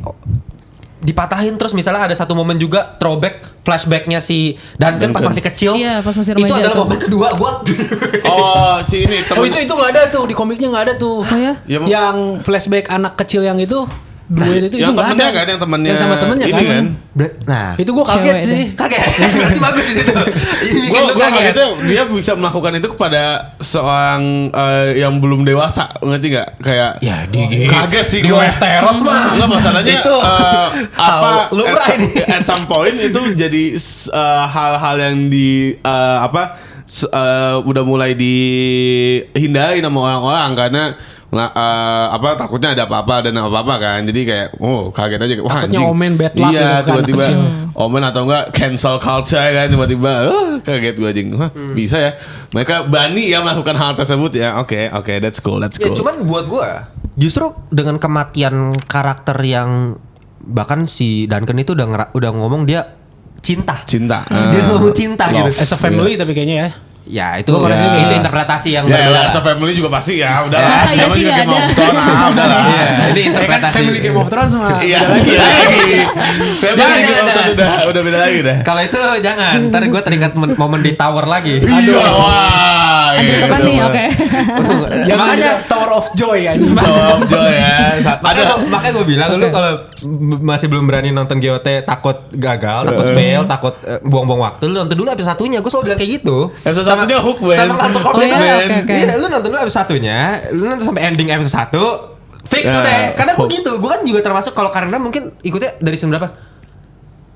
dipatahin terus misalnya ada satu momen juga throwback flashbacknya si Duncan pas masih kecil. Iya, pas masih Itu remaja adalah tuh. momen kedua gua. Oh, si ini Oh temen. itu nggak ada tuh di komiknya nggak ada tuh. Oh ya? Ya, Yang flashback anak kecil yang itu duet itu yang nggak temennya ada. kan, yang temennya Yang sama temennya ini kan. Nah, Itu gua kaget Cewek sih. kaget. Berarti bagus di situ. Ini bikin lu Gue kaget. kagetnya dia bisa melakukan itu kepada seorang yang belum dewasa, ngerti nggak? Kayak Ya, di kaget sih di gue. Westeros mah. Enggak masalahnya Itu apa lumrah ini. at some point itu jadi hal-hal yang udah mulai dihindari sama orang-orang karena takutnya ada apa-apa dan apa-apa kan. Jadi kayak kaget aja. Wah, Takutnya anjing. omen bad luck iya, gitu kan, tiba-tiba kecil. omen atau enggak cancel culture kan tiba-tiba kaget gue anjing. Wah, bisa ya. Mereka berani ya melakukan hal tersebut ya. Oke, that's cool. Ya cuman buat gue justru dengan kematian karakter yang bahkan si Duncan itu udah ngomong dia cinta. Dia ngomong cinta gitu. Love. As a family tapi kayaknya ya. Ya itu Gua ngerasa itu juga. interpretasi yang Ya, berbeda. as a family juga pasti ya. Udah Masa lah. iya Namanya sih juga nggak Game of ada? Thrones. Udah lah. Iya, ini interpretasi. Family Game of Thrones mah. Iya, udah lagi. beda lagi. Family Jangan, Game of jangan. Thrones udah beda lagi dah. Kalau itu jangan, ntar gue teringat momen di tower lagi. Aduh, wah. Aduh teman nih, oke. Yang Makanya makanya Tower of Joy anjing. Stop Joy ya. makanya gue bilang lu kalau masih belum berani nonton GOT takut gagal, takut fail, takut buang-buang waktu, lu nonton dulu episode 1-nya. Gue selalu bilang kayak gitu. Episode satunya hook, Ben. Sama kartu Oh, itu. iya, oke. Iya, lu nonton dulu episode 1-nya, lu nonton sampai ending episode 1. Fix Ya, udah. Karena gue hook. gitu. Gue kan juga termasuk kalau karena mungkin ikutnya dari season berapa?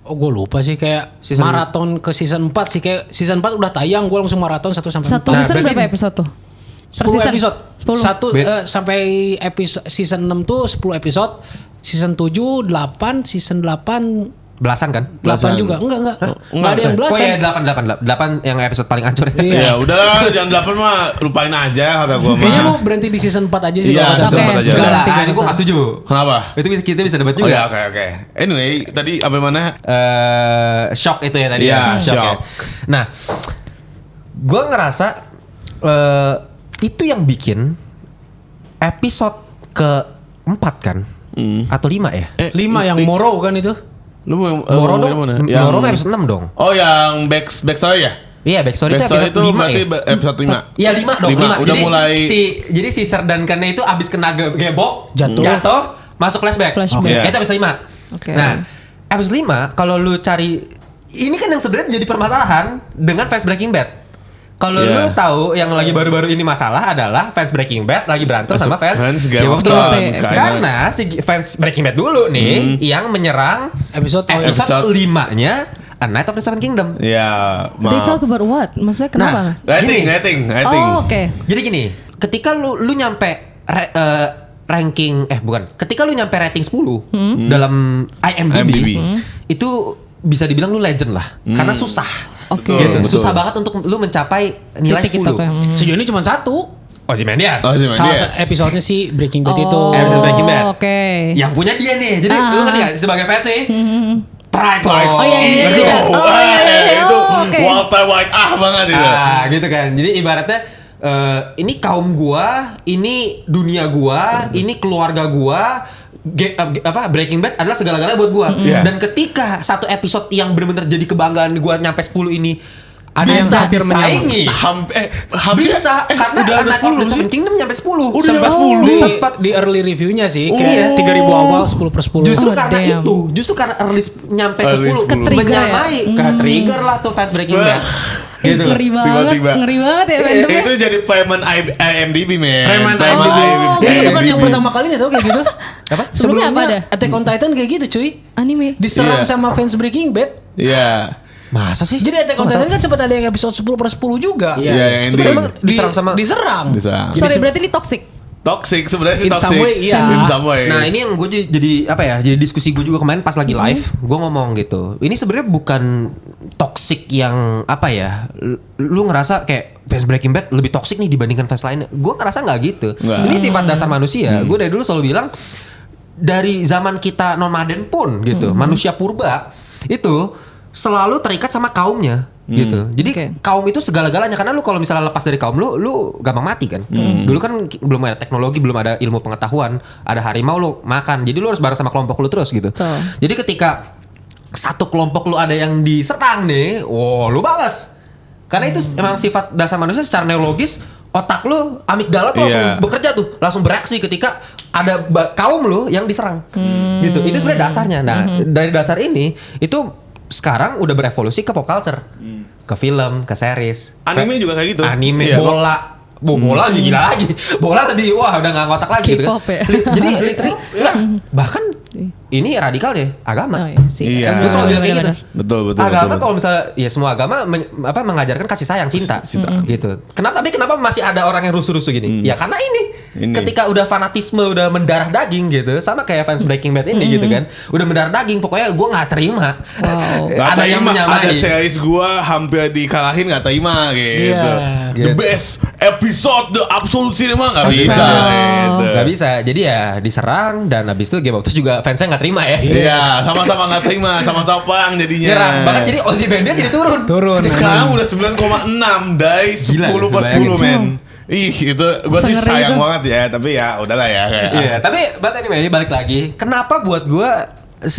Oh gue lupa sih kayak Season- maraton ke season 4 sih. Kayak season 4 udah tayang gue langsung maraton 1 sampai 4. Satu Nah, season berarti- berapa episode tuh? 10 episode. 10. Satu sampai episode season 6 tuh 10 episode. Season 7, 8, season 8 Belasan kan? 8 juga. Enggak. Enggak ada yang Oh belasan. iya 8 yang episode paling hancur. Ya udahlah, jangan 8 mah lupain aja kata gua mah. Kayaknya lu berhenti di season 4 aja sih. Iya, kalau kata season gue. 4 aja. Enggak lah, Berhenti ini gue gitu. gak setuju. Kenapa? Itu kita bisa debat Oh juga. ya, oke. Anyway, tadi apa mana? Shock itu ya tadi Iya, ya. shock. Ya. Nah, gue ngerasa itu yang bikin episode keempat kan, atau 5 ya? 5 yang Moro kan itu. Lu mau Moro dong, mana? Moro mah episode 6 dong. Oh, yang backstory ya? Iya, backstory itu Backstory episode itu 5 berarti ya? episode 5. Iya 5 dong, 5. Udah Jadi mulai jadi si Serdankannya itu abis kena gebok, Jatuh. masuk flashback. Flashback. Iya. Itu episode 5. Oke. Nah, episode 5 kalau lu cari ini kan yang sebenarnya jadi permasalahan dengan fans Breaking Bad. Kalau Iya. lu tahu yang lagi baru-baru ini masalah adalah fans Breaking Bad lagi berantem sama fans Game of Thrones. Thrones. Karena si fans Breaking Bad dulu nih yang menyerang Episode episode 5-nya A Night of the Seven Kingdom. Ya, They talk maaf. about what? Maksudnya kenapa? Nah, Rating. Oh, oke. Jadi gini, ketika lu nyampe ranking ketika lu nyampe rating 10 dalam IMDb. Itu bisa dibilang lu legend lah. Karena susah. Oke. Gitu. Betul. Susah banget untuk lu mencapai nilai Titik 10. itu kayak, Sejauh ini cuma 1. Ozymandias. Ozymandias. Salah episodenya si Breaking Bad itu. Episode Breaking Bad. Oke. Yang punya dia nih. Jadi lu kan ya sebagai fans nih. Pride. Oh iya, iya, Ngerti iya. kan? Oh iya, iya. Itu Oh, oke. Walter White banget itu. Gitu kan. Jadi ibaratnya ini kaum gua, ini dunia gua, ini keluarga gua. Breaking Bad adalah segala-galanya buat gua. Iya. Dan ketika satu episode yang benar-benar jadi kebanggaan gua nyampe 10 ini ada yang Bisa. hampir menyaingi. Hampir Bisa karena udah Anak of the 10 Seven Kingdom nyampe 10. Udah Sempat nyampe 10. Sempat di early reviewnya sih Oh, kayak iya. 3.000 awal 10/10. Justru Oh, karena damn. itu, justru karena early nyampe ke Early 10 10. Ke-trigger menyamai, ke-trigger lah tuh fans Breaking Bad. Gitu. Ngeri banget, Tiba-tiba. ngeri banget ya Iya, fandomnya. Itu jadi preman IMDb, men. Preman Preman IMDb. Dia Iya, bukan yang pertama kalinya tau kayak gitu. Apa? Sebelumnya apa ada? Attack on Titan kayak gitu cuy. Anime. Diserang Iya. sama fans Breaking Bad. Iya. Masa sih? Jadi Attack on Titan kan sempat ada yang episode 10/10 juga. Iya, yang Itu ending. memang diserang sama Diserang. Bisa. Sorry, berarti ini toxic. Toxic sebenarnya sih In toxic. some way, iya. In some way. Nah ini yang gue jadi apa ya? Jadi diskusi gue juga kemarin pas lagi live, gue ngomong gitu. Ini sebenarnya bukan toxic yang apa ya? Lu ngerasa kayak fans Breaking Bad lebih toxic nih dibandingkan fans lainnya. Gue ngerasa nggak gitu. Nggak. Ini sifat dasar manusia. Gue dari dulu selalu bilang dari zaman kita nomaden pun gitu, manusia purba itu selalu terikat sama kaumnya. Gitu. Jadi Oke. kaum itu segala-galanya karena lu kalau misalnya lepas dari kaum lu gampang mati kan. Dulu kan belum ada teknologi, belum ada ilmu pengetahuan, ada harimau lu makan. Jadi lu harus bareng sama kelompok lu terus gitu. Betul. Jadi ketika satu kelompok lu ada yang diserang nih, lu balas. Karena itu emang sifat dasar manusia secara neurologis, otak lu amigdala tuh langsung Iya. bekerja tuh, langsung bereaksi ketika ada kaum lu yang diserang. Gitu. Itu sebenarnya dasarnya. Nah, dari dasar ini itu sekarang udah berevolusi ke pop culture, ke film, ke series, Anime juga kayak gitu. anime, Iya, bola. Bola lagi gila lagi. Bola lebih udah nggak ngotak lagi gitu kan. K-pop ya. Jadi literally bahkan ini radikal ya agama. Oh, iya sih. Iya. Gue selalu bilang kayak gitu. Betul. Agama kalau misalnya ya semua agama mengajarkan kasih sayang, cinta. Gitu. Kenapa masih ada orang yang rusuh-rusuh gini? Ya karena ini. Ketika udah fanatisme udah mendarah daging gitu, sama kayak fans Breaking Bad ini gitu kan. Udah mendarah daging, pokoknya gue nggak terima. Wow. Ada yang menyamai. Ada series gue hampir dikalahin nggak terima gitu. The best episode the absolute cinema nggak bisa. Gitu. Nggak bisa. Jadi ya diserang dan habis itu Game of Thrones juga fansnya nggak terima ya. Iya, sama-sama nggak terima, sama-sama perang jadinya. Nyerang banget, jadi Ozzy Bendia jadi turun. Sekarang udah 9,6 dari 10 per 10 men. Ih, itu gue sih Sengeri sayang itu. banget ya, tapi ya udahlah ya. Iya, tapi anyway balik lagi. Kenapa buat gue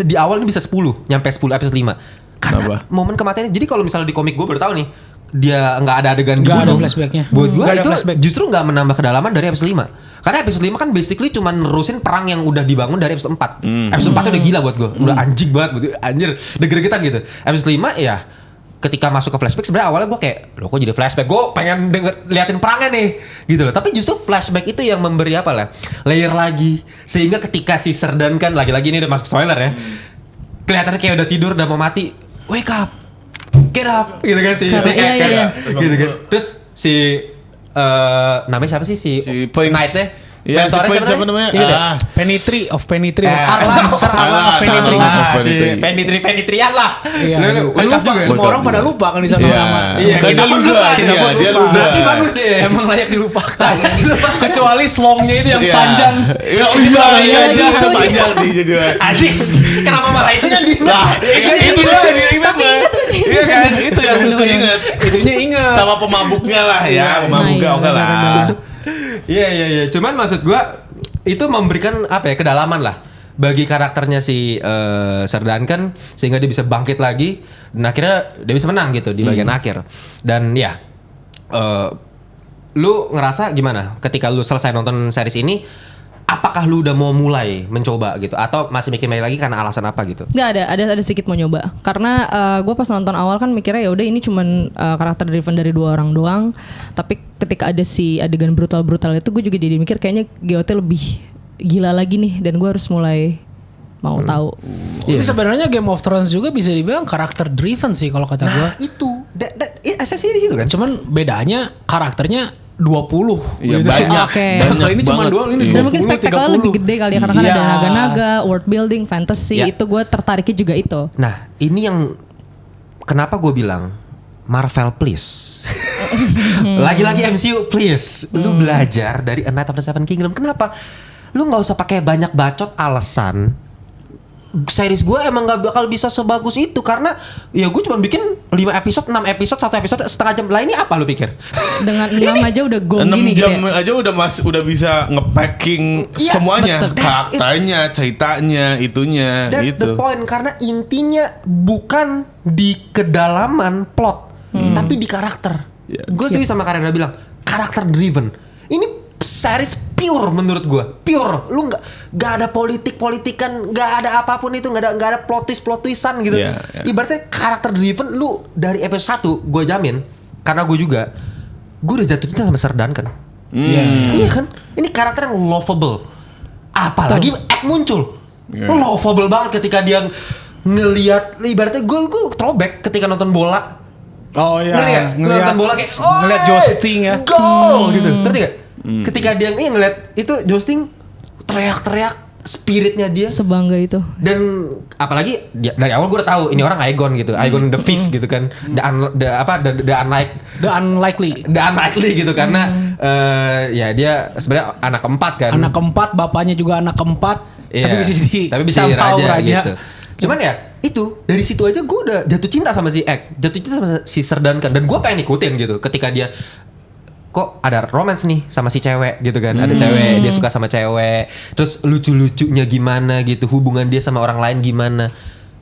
di awal ini bisa 10, nyampe 10 episode 5? Karena Kenapa? momen kematiannya. Jadi kalau misalnya di komik gue baru tahu nih, dia nggak ada adegan Nggak ada dibunuh. flashbacknya. Buat gue Nggak ada itu flashback. justru nggak menambah kedalaman dari episode 5. Karena episode 5 kan basically cuma nerusin perang yang udah dibangun dari episode 4. Episode 4 tuh udah gila buat gue. Udah anjing banget, anjir, deg-degan gitu. Episode 5 ya ketika masuk ke flashback sebenarnya awalnya gue kayak loh kok jadi flashback, gue pengen liatin perangnya nih gitu loh, tapi justru flashback itu yang memberi apa lah layer lagi, sehingga ketika si Serdan kan lagi-lagi ini udah masuk spoiler ya, kelihatannya kayak udah tidur udah mau mati, wake up, get up gitu kan si Iya. gitu kan, terus si namanya siapa sih si Prince. Knight-nya? Iya, si Mentornya Prince siapa namanya? Iya deh. Penitri of Penitri. Arlan, Sir Arlan of Penitri. Penitri-penitrian lah. Iya. Lu Kan lengkap lupa, juga. semua orang pada lupa kan di sana Iya. nama. Iya, Kan kita dia pun loser, lupa, iya, dia loser. Tapi bagus deh. Emang layak dilupakan. Kecuali slongnya itu yang Iya. panjang. Iya, Iya, aja gitu, panjang sih jadi. Anjing, kenapa malah itu yang di Nah, itu dia yang ingat mah. Iya kan, itu yang gue ingat. Itunya ingat. Sama pemabuknya lah ya, pemabuknya Nah, oke lah. Iya. Cuman maksud gua itu memberikan apa ya kedalaman lah bagi karakternya si Sir Duncan sehingga dia bisa bangkit lagi dan akhirnya dia bisa menang gitu di bagian akhir. Dan ya lu ngerasa gimana ketika lu selesai nonton series ini? Apakah lu udah mau mulai mencoba gitu atau masih mikir lagi karena alasan apa gitu? Nggak ada sedikit mau nyoba karena gue pas nonton awal kan mikirnya ya udah ini cuman karakter driven dari 2 orang doang, tapi ketika ada si adegan brutal itu gue juga jadi mikir kayaknya GOT lebih gila lagi nih dan gue harus mulai mau tahu. Tapi sebenarnya Game of Thrones juga bisa dibilang karakter driven sih kalau kata gua. Itu esensinya di situ kan. Cuman bedanya karakternya 20 Iya, gitu. banyak. Oke. Banyak Kalau ini cuma banget. 2, ini Iya. Dan mungkin 20, spektakelnya 30. lebih gede kali ya karena kan Iya. ada naga-naga, world building, fantasy, Ya. itu gue tertariknya juga itu. Nah, ini yang kenapa gue bilang Marvel please. Lagi-lagi MCU please. Lu belajar dari A Knight of the Seven Kingdom. Kenapa? Lu nggak usah pakai banyak bacot alasan. Series gue emang gak bakal bisa sebagus itu karena ya gue cuma bikin 5 episode, 6 episode, 1 episode setengah jam. Lah ini apa lu pikir? Dengan 6 aja udah gong 6 gini jam gitu ya. aja udah bisa nge-packing Iya, semuanya, betul. That's it. karakternya, ceritanya, itunya That's gitu. the point karena intinya bukan di kedalaman plot, tapi di karakter. Yeah. Gue setuju sama Karena bilang karakter driven. Ini series pure menurut gue, pure. Lu nggak ada politikan, nggak ada apapun itu, nggak ada plot twistan gitu. Yeah, yeah. Ibaratnya karakter driven. Lu dari episode 1 gue jamin, karena gue udah jatuh cinta sama Sir Duncan. Iya kan? Ini karakter yang lovable. Apalagi Egg muncul. Lovable banget ketika dia ngelihat, ibaratnya gue throwback ketika nonton bola. Oh iya. Ngerti gak? Nonton bola kayak ngeliat Joesting ya. Gol gitu. Ngerti gak? Ketika dia ngeliat itu Joesting teriak-teriak spiritnya dia. Sebangga itu. Dan apalagi dari awal gue udah tahu ini orang Aegon gitu. Aegon the Fifth gitu kan. The unlikely gitu karena ya dia sebenarnya anak keempat kan. Anak keempat, bapaknya juga anak keempat. Iya. Tapi bisa jadi raja. gitu. Cuman ya itu dari situ aja gue udah jatuh cinta sama si Egg, jatuh cinta sama si Sir Duncan dan gue pengen ikutin gitu ketika dia kok ada romance nih sama si cewek gitu kan, ada cewek dia suka sama cewek, terus lucu-lucunya gimana gitu, hubungan dia sama orang lain gimana.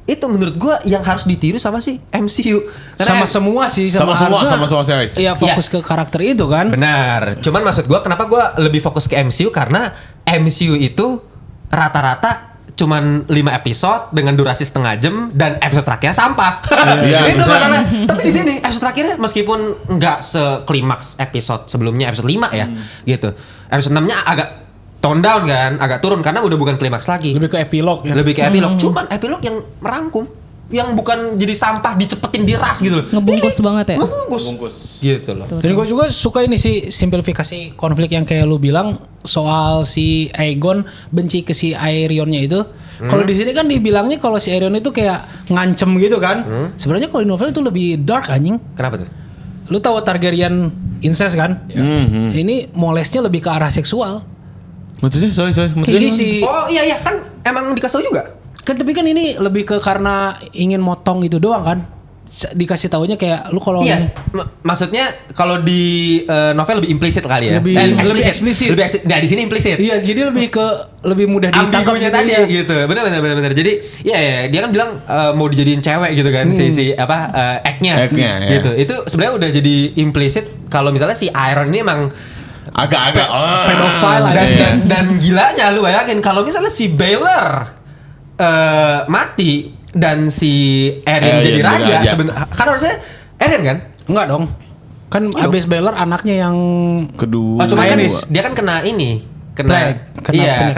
Itu menurut gue yang harus ditiru sama si MCU. Sama semua sih, Sama harusnya- semua series. Iya, fokus ke karakter itu kan. Benar. Cuman maksud gue kenapa gue lebih fokus ke MCU karena MCU itu rata-rata cuman 5 episode dengan durasi setengah jam dan episode terakhirnya sampah. Iya, Itu bisa. masalah. Tapi di sini episode terakhirnya meskipun nggak seklimaks episode sebelumnya episode 5 ya gitu. Episode 6-nya agak tone down kan, agak turun karena udah bukan klimaks lagi. Lebih ke epilog ya. Lebih ke epilog. Cuman epilog yang merangkum, yang bukan jadi sampah dicepetin diras gitu loh. Ngebungkus banget ya. Ngebungkus. Gitu loh. Dan gue juga suka ini sih simplifikasi konflik yang kayak lu bilang soal si Aegon benci ke si Aerionnya itu. Kalau di sini kan dibilangnya kalau si Aerion itu kayak ngancem gitu kan. Sebenarnya kalau di novel itu lebih dark anjing. Kenapa tuh? Lu tahu Targaryen incest kan? Ini molesnya lebih ke arah seksual. Maksudnya, sorry. Ini si Oh iya kan emang dikasih tau juga. kan tapi kan ini lebih ke karena ingin motong itu doang kan. Dikasih taunya kayak lu kalau Iya, maksudnya kalau di novel lebih implisit kali ya. Lebih eksplisit. Nah di sini implisit. Iya, jadi lebih mudah ditangkap Ambigunya tadi gitu. Benar. Jadi ya dia kan bilang mau dijadiin cewek gitu kan si act-nya gitu. Ya. Itu sebenarnya udah jadi implisit kalau misalnya si Iron ini emang agak pedophile dan gilanya lu bayangin kalau misalnya si Baylor mati dan si Eren jadi raja. Sebenarnya kan harusnya Eren kan? Enggak dong. Kan abis Baylor anaknya yang kedua. Oh cuma kan dia kan kena ini, kena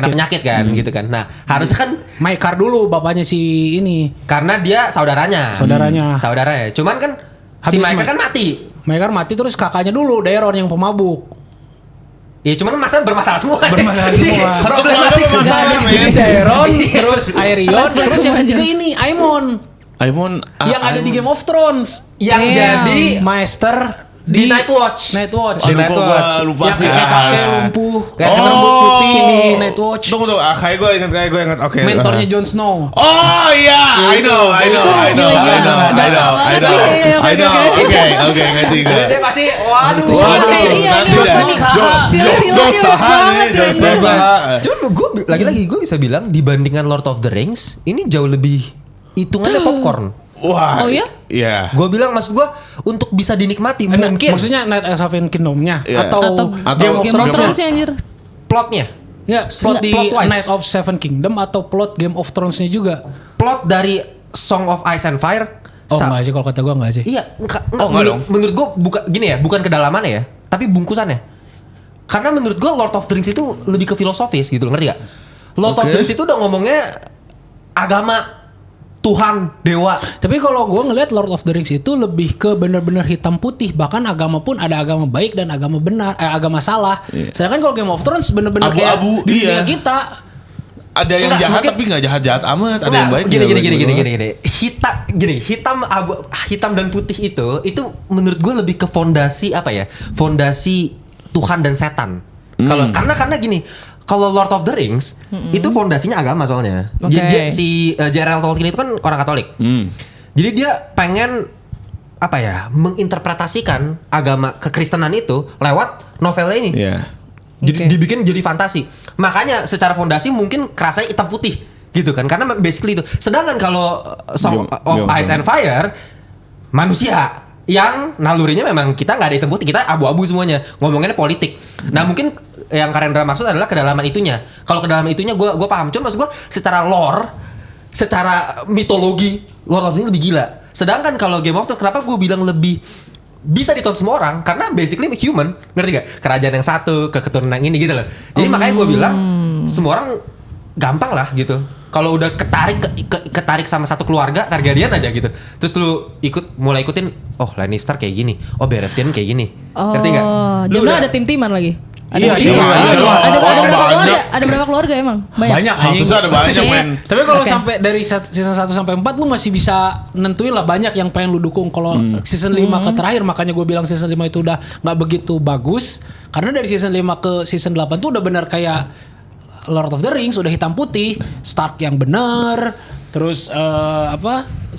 penyakit kan gitu kan. Nah, harusnya kan Maekar dulu bapaknya si ini. Karena dia saudaranya. Saudaranya. Cuman kan si Maekar kan mati. Maekar mati terus kakaknya dulu Daeron yang pemabuk. Ya cuman bermasalah semua. Problematik bermasalah, men. Daeron, terus Aerion, terus yang ketiga ini Aemon yang ada di Game of Thrones yang jadi maester di Night Watch. Aduh, gua lupa sih. Yang kakek lumpuh, kayak rambut putih di Night Watch. Tunggu, kayak gue ingat. Oke. Mentornya Jon Snow. Oh iya, I know. Oke, ngerti gue. Dia pasti waduh. Cuman gue lagi-lagi gue bisa bilang dibandingkan Lord of the Rings ini jauh lebih hitungannya popcorn. Wah. Oh ya? Iya. Gue bilang maksud gue untuk bisa dinikmati mungkin. Maksudnya Night of Seven Kingdom-nya Atau Game of Thrones anjir. Plotnya. Ya, plot di plot-wise. Night of Seven Kingdom atau plot Game of Thrones-nya juga. Plot dari Song of Ice and Fire. Enggak sih kalau kata gue enggak sih. Iya, enggak dong. Menurut gue bukan kedalamannya ya, tapi bungkusannya. Karena menurut gue Lord of the Rings itu lebih ke filosofis gitu loh, ngerti gak? Lord of the Rings itu udah ngomongnya agama, Tuhan, dewa. Tapi kalau gue ngelihat Lord of the Rings itu lebih ke benar-benar hitam putih. Bahkan agama pun ada agama baik dan agama benar, agama salah. Sedangkan kalau Game of Thrones benar-benar kayak abu-abu, di dunia kita. Ada yang jahat tapi nggak jahat amat. Ada yang baik. Gini. Hitam dan putih itu menurut gue lebih ke fondasi apa ya? Fondasi Tuhan dan setan. Karena gini. Kalau Lord of the Rings itu fondasinya agama soalnya. Jadi si J.R.R. Tolkien itu kan orang Katolik. Jadi dia pengen apa ya? Menginterpretasikan agama kekristenan itu lewat novelnya ini. Jadi dibikin jadi fantasi. Makanya secara fondasi mungkin kerasanya hitam putih gitu kan. Karena basically itu. Sedangkan kalau Song of Ice and Fire manusia yang nalurinya memang kita nggak ada hitam putih, kita abu-abu semuanya. Ngomonginnya politik. Nah mungkin yang Karendra maksud adalah kedalaman itunya. Kalau kedalaman itunya gue paham. Cuma maksud gue secara lore, secara mitologi Lord of the Rings lebih gila. Sedangkan kalau Game of Thrones kenapa gue bilang lebih bisa ditonton semua orang karena basically human, ngerti gak? Kerajaan yang satu, keturunan yang ini gitu loh. Jadi makanya gue bilang semua orang gampang lah gitu. Kalau udah ketarik sama satu keluarga Targaryen aja gitu. Terus lu mulai ikutin, oh Lannister kayak gini, oh Baratheon kayak gini. Ngerti gak? Jadinya ada tim-timan lagi. Ada berapa keluarga emang? Banyak. Harusnya ada banyak men. Tapi kalau sampai dari season 1 sampai 4 lu masih bisa nentuin lah banyak yang pengen lu dukung. Kalau season 5 ke terakhir makanya gue bilang season 5 itu udah nggak begitu bagus. Karena dari season 5 ke season 8 tuh udah benar kayak Lord of the Rings, udah hitam putih, Stark yang bener, terus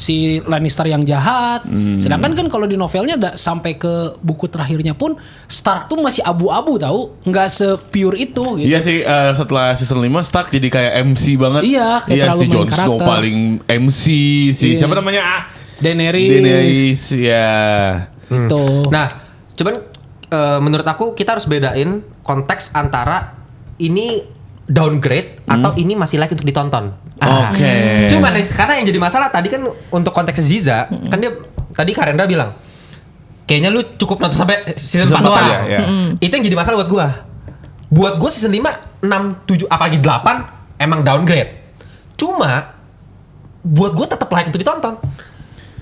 si Lannister yang jahat. Sedangkan kan kalau di novelnya sampai ke buku terakhirnya pun Stark tuh masih abu-abu tahu, nggak se-pure itu gitu. Iya sih, setelah season 5 Stark jadi kayak MC banget. Iya, kayak terlalu si main Jon Snow karakter. paling MC, siapa namanya? Daenerys ya. Tuh. Nah, cuman menurut aku kita harus bedain konteks antara ini downgrade atau ini masih layak untuk ditonton. Oke. Cuman karena yang jadi masalah tadi kan untuk konteks Ziza, kan dia tadi Karendra bilang kayaknya lu cukup nonton sampai season 4 doang. Ya. Itu yang jadi masalah buat gua. Buat gua season 5 6, 7, apalagi 8 emang downgrade. Cuma buat gue tetap layak untuk ditonton.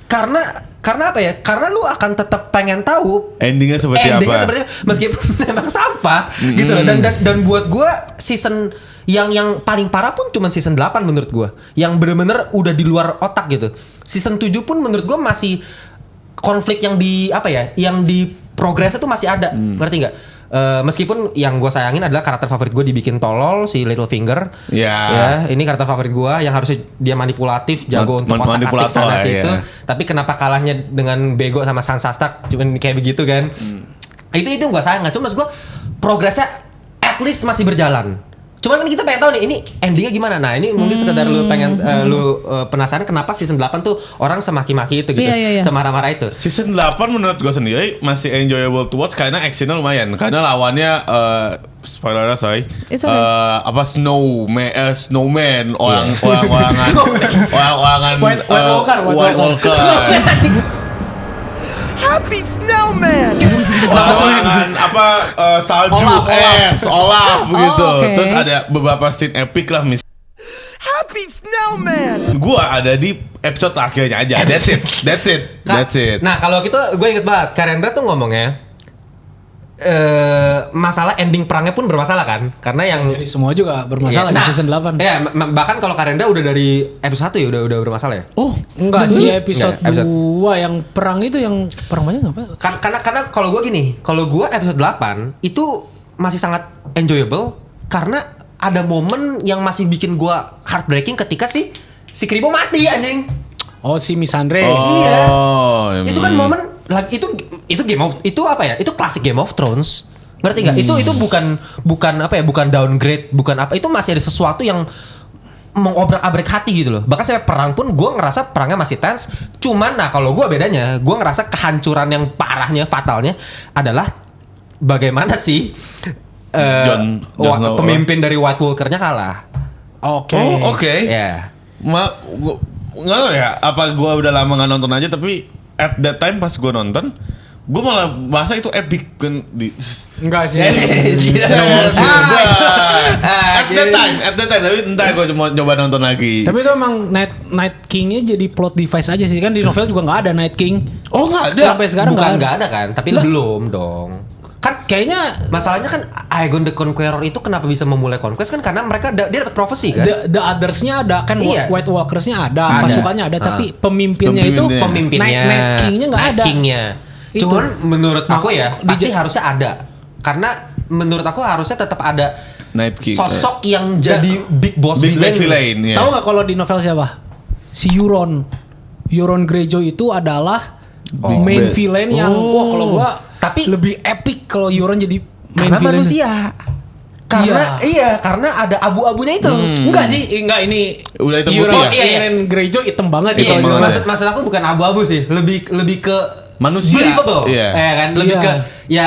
Karena apa ya? Karena lu akan tetap pengen tahu Endingnya seperti apa. Meskipun emang sampah gitu loh. Dan buat gue season yang paling parah pun cuma season 8 menurut gue. Yang bener-bener udah di luar otak gitu. Season 7 pun menurut gue masih konflik yang di apa ya? Yang di progresnya tuh masih ada. Ngerti nggak? Meskipun yang gue sayangin adalah karakter favorit gue dibikin tolol, si Littlefinger. Ya, ini karakter favorit gue yang harusnya dia manipulatif, jago untuk otak-atik sana situ. Tapi kenapa kalahnya dengan bego sama Sansa Stark, cuman kayak begitu kan? Itu gue sayang. Cuma maksud gue progresnya at least masih berjalan. Cuman kan kita pengen tahu nih ini endingnya gimana. Nah ini mungkin sekedar lu pengen penasaran kenapa season 8 tuh orang semaki-maki itu gitu, semarah-marah itu. Season 8 menurut gue sendiri masih enjoyable to watch karena actionnya lumayan. Karena lawannya spoiler sorry, snowman orang-orangan White Walker. Happy Snowman! Lawangan salju Olaf gitu. Terus ada beberapa scene epic lah Happy Snowman! Gua ada di episode terakhirnya aja. That's it. Nah kalau gitu gue inget banget Karendra tuh ngomongnya masalah ending perangnya pun bermasalah kan, karena yang Jadi semua juga bermasalah di season 8. Ya, bahkan kalau Karendra udah dari episode 1 ya udah bermasalah ya. Oh, enggak sih episode 2 yang perang itu yang perang banyak apa? Karena kalau gue gini, kalau gue episode 8 itu masih sangat enjoyable karena ada momen yang masih bikin gue heartbreaking ketika si Kribo mati anjing. Oh, si Missandei. Iya. Itu kan momen lagi itu game of itu apa ya? Itu klasik Game of Thrones. Ngerti nggak? Itu bukan apa ya? Bukan downgrade, bukan apa. Itu masih ada sesuatu yang mengobrak-abrik hati gitu loh. Bahkan sampai perang pun gue ngerasa perangnya masih tense. Cuman nah kalau gue bedanya, gue ngerasa kehancuran yang parahnya, fatalnya adalah bagaimana sih Jon Snow pemimpin dari White Walker-nya kalah. Oke. Ya. Nggak tahu ya, apa gue udah lama nggak nonton aja, tapi at that time pas gue nonton, gue malah bahasa itu epic kan Enggak sih. At that time, tapi entar gue cuma coba nonton lagi. Tapi itu emang Night King-nya jadi plot device aja sih kan, di novel juga nggak ada Night King. Oh nggak ada. Sampai sekarang Bukan nggak ada kan, tapi belum dong. Kan kayaknya Masalahnya kan Aegon the Conqueror itu kenapa bisa memulai conquest kan karena mereka dia dapat profesi kan. the others-nya ada kan, Iya. White Walkers-nya ada, pasukannya ada, tapi pemimpinnya itu Pemimpinnya Night King-nya nggak ada. King-nya. Itu. Cuman menurut aku ya Di- pasti harusnya ada. Karena menurut aku harusnya tetap ada Night King. sosok yang jadi big boss Big villain. villain ya. Tahu nggak kalau di novel siapa? Si Euron Greyjoy itu adalah main villain yang wah kalau gua Tapi lebih epic kalau Euron jadi main karena villain. manusia. Karena ada abu-abunya itu. Enggak sih, enggak ini Udah hitam Euron, putih ya? Euron Greyjoy hitam banget sih Hitam kalau banget. Euron. Maksud aku bukan abu-abu sih, lebih ke Manusia. believable. Iya. Kan lebih Iya. ke ya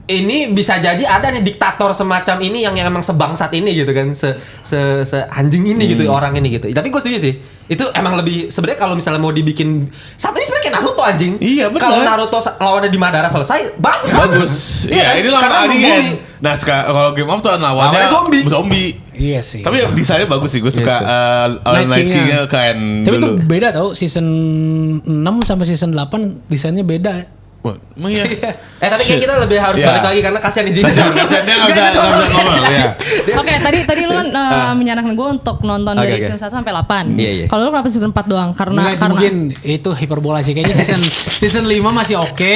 ini bisa jadi ada nih diktator semacam ini yang emang sebangsat ini gitu kan, se anjing ini gitu orang ini gitu. Tapi gue setuju sih. Itu emang lebih sebenarnya kalau misalnya mau dibikin sama ini sebenarnya kayak Naruto anjing. Iya, benar. Kalau Naruto lawannya di Madara selesai, bagus. Iya, ini lawan Karena alien. membuli. Nah, kalau Game of Thrones lawannya zombie. Iya sih. Tapi desainnya bagus sih, gue suka Night Night King-nya. King-nya keren Tapi itu dulu. beda tau, season 6 sampai season 8 desainnya beda. Wah, emang iya. Tapi kayak kita lebih harus Iya. balik lagi karena kasihan Izzy. Kasiannya nggak bisa ngomong ya. Oke, tadi lu kan menyarankan gue untuk nonton dari Oke. season 1 sampai 8. Iya. Kalau lu kenapa season 4 doang? Karena Enggak sih, mungkin itu hiperbola sih. Kayaknya season 5 masih oke.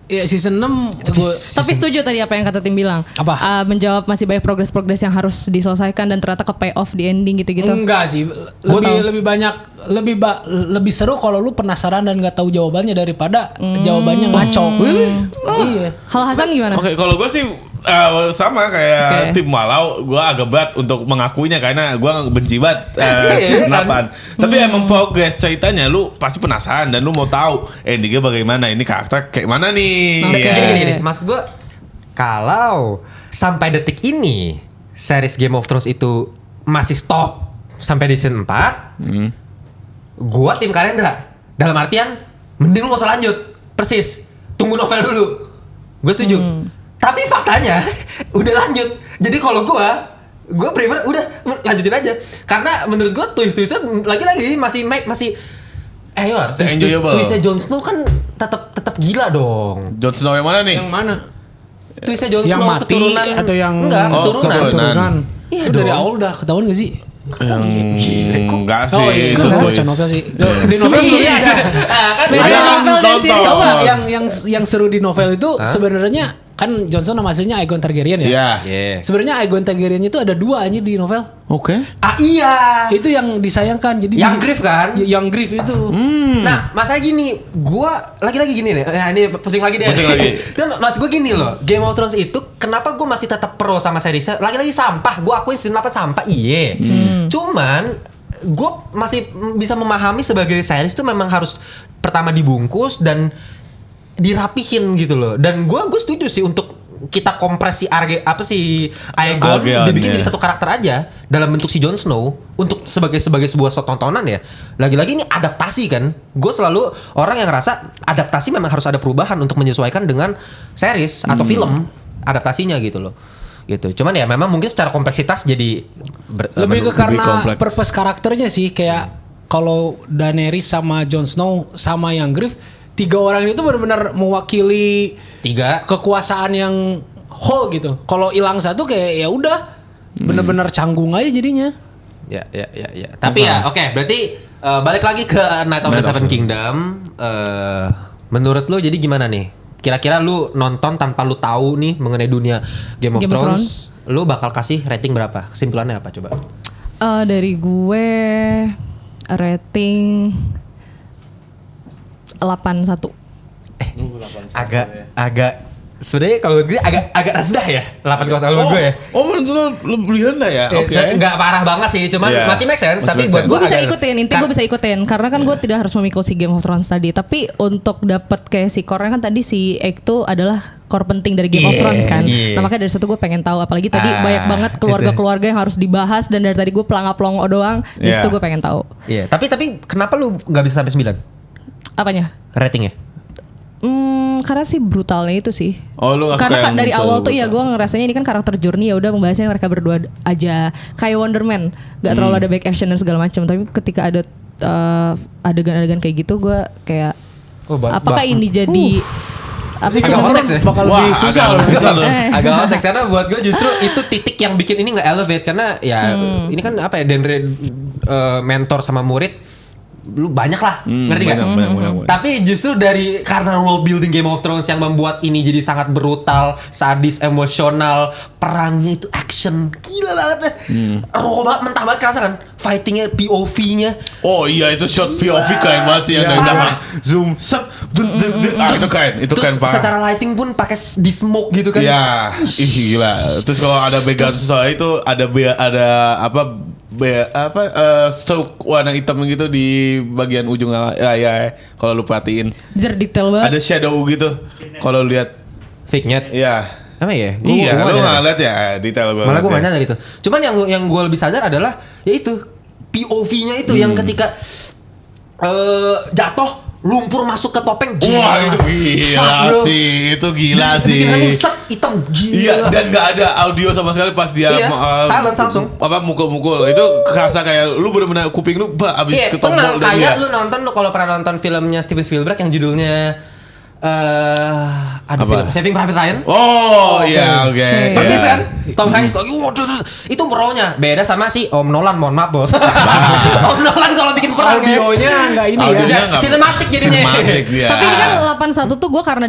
Ya season 6 tapi setuju tadi apa yang kata Tim bilang. Apa? Menjawab masih banyak progres yang harus diselesaikan dan ternyata ke pay off di ending gitu-gitu. enggak sih. Lebih banyak lebih seru kalau lu penasaran dan nggak tahu jawabannya daripada jawabannya ngaco. Iya. Hal Hasan gimana? Oke, kalau gue sih sama kayak tim Walau, gue agak berat untuk mengakuinya karena gue benci banget season 8. Tapi emang progres ceritanya lu pasti penasaran dan lu mau tahu endingnya bagaimana, ini karakter kayak mana nih. Oke. Ya. Gini. Maksud gue kalau sampai detik ini series Game of Thrones itu masih stop sampai di season 4, gue tim Karendra. Dalam artian mending lu gak usah lanjut. Persis. Tunggu novel dulu. Gue setuju. Tapi faktanya udah lanjut. Jadi kalau gue Gue prefer udah lanjutin aja. Karena menurut gue twist-twistnya lagi-lagi masih twistnya Jon Snow kan tetap gila dong. Jon Snow yang mana nih? Yang mana? Twistnya Jon Yang Snow mati keturunan atau yang enggak, keturunan. Iya Itu dari dong. awal udah ketahuan gak sih? Enggak sih, itu Gue twist. baca novel sih. Di novel sebenarnya ada. Kan Beda Ada novel dan nonton. series. Apa yang seru di novel itu sebenarnya kan Johnson nama aslinya Aegon Targaryen ya. Iya. Yeah. Sebenarnya Aegon Targaryen itu ada 2 aja di novel. Oke. Ah iya. Itu yang disayangkan. Jadi Yang Griff kan? Yang Griff itu. Nah, masalah gini, gua lagi-lagi gini nih. Nah, ini pusing lagi deh. Pusing lagi. Mas gue gini loh, Game of Thrones itu kenapa gue masih tetap pro sama seriesnya? Lagi-lagi sampah. Gue akuin season 8 sampah, iye. Cuman gue masih bisa memahami sebagai series itu memang harus pertama dibungkus dan dirapihin gitu loh. Dan gue setuju sih untuk kita kompresi Aegon dibikin jadi satu karakter aja dalam bentuk si Jon Snow untuk sebagai sebuah tontonan ya. Lagi-lagi ini adaptasi kan. Gue selalu orang yang ngerasa adaptasi memang harus ada perubahan untuk menyesuaikan dengan series atau film adaptasinya gitu loh. Gitu. Cuman ya memang mungkin secara kompleksitas jadi Lebih ke karena kompleks. purpose karakternya sih, kayak kalau Daenerys sama Jon Snow sama yang Griff, 3 orang itu benar-benar mewakili 3 kekuasaan yang whole gitu. Kalau hilang satu kayak ya udah benar-benar canggung aja jadinya. Ya. Tapi ya oke, berarti balik lagi ke Night of the Seven Kingdom. Menurut lu jadi gimana nih? Kira-kira lu nonton tanpa lu tahu nih mengenai dunia Game of Thrones, lu bakal kasih rating berapa? Kesimpulannya apa coba? Dari gue rating 81. Agak sebenarnya kalau gue agak rendah ya 8 kalau gue ya. Oh, menurut lu lebih rendah ya? Oke. Nggak parah banget sih, cuman Iya. masih make sense. Masih Tapi make buat sense. gue Gue bisa ikutin, intinya gue bisa ikutin karena kan gue tidak harus memikul si Game of Thrones tadi. Tapi untuk dapat kayak si core-nya kan tadi si Egg tuh adalah core penting dari Game of Thrones kan. Nah makanya dari situ gue pengen tahu, apalagi tadi banyak banget keluarga-keluarga yang harus dibahas dan dari tadi gue pelangap-pelongo doang. Di situ gue pengen tahu. Iya, tapi kenapa lu nggak bisa sampai 9 Apanya? ratingnya? Karena sih brutalnya itu sih. Oh, lu nggak suka karena yang dari awal tuh ya brutal. gue ngerasanya ini kan karakter journey, ya udah membahasnya mereka berdua aja. Kayak Wonder Man, nggak terlalu ada back action dan segala macam. Tapi ketika ada adegan-adegan kayak gitu, gue kayak apakah ini jadi apa sih Agak maksudnya? konteks ya? Bakal lebih susah loh. Agak konteks karena buat gue justru itu titik yang bikin ini nggak elevate karena ya ini kan apa ya mentor sama murid lu banyak lah, ngerti gak? Banyak. Tapi justru karena world building Game of Thrones yang membuat ini jadi sangat brutal, sadis, emosional, perangnya itu action, gila banget deh. Raw banget, mentah banget kerasa kan, fightingnya, POV-nya. Oh iya, itu shot POV keren banget sih yang dari belakang. Zoom, set, itu keren Terus parah. secara lighting pun pakai di smoke gitu kan. Iya, gila. Terus kalau ada background soal itu ada stroke warna hitam gitu di bagian ujung layar kalau lu perhatiin. Jar detail banget. Ada shadow gitu kalau lihat. Fake-nya. Iya. Apa ya? Iya, Gua lu nggak nggak lihat ya detail gue. Malah gue nggak nyadar itu. Cuman yang gue lebih sadar adalah yaitu POV-nya itu yang ketika jatuh lumpur masuk ke topeng. Gila. Wah, itu gila Fuck, bro. sih. Itu gila Bikin sih. angin set hitam gila. Iya, dan nggak ada audio sama sekali pas dia Iya, silence langsung. mukul-mukul. Itu kerasa kayak lu bener-bener kuping lu abis Iya, ketombol dan kayak dia. lu nonton kalau pernah nonton filmnya Steven Spielberg yang judulnya ada Apa? film Saving Private Ryan. Oh, iya, oke. Persis Iya. kan? Tom Hanks lagi waduh, itu pro-nya beda sama si Om Nolan, mohon maaf bos. Om Nolan kalau bikin perang Audionya nggak ini Audionya ya. nggak- sinematik jadinya. Sinematik dia. Tapi ini kan 81 tuh gue karena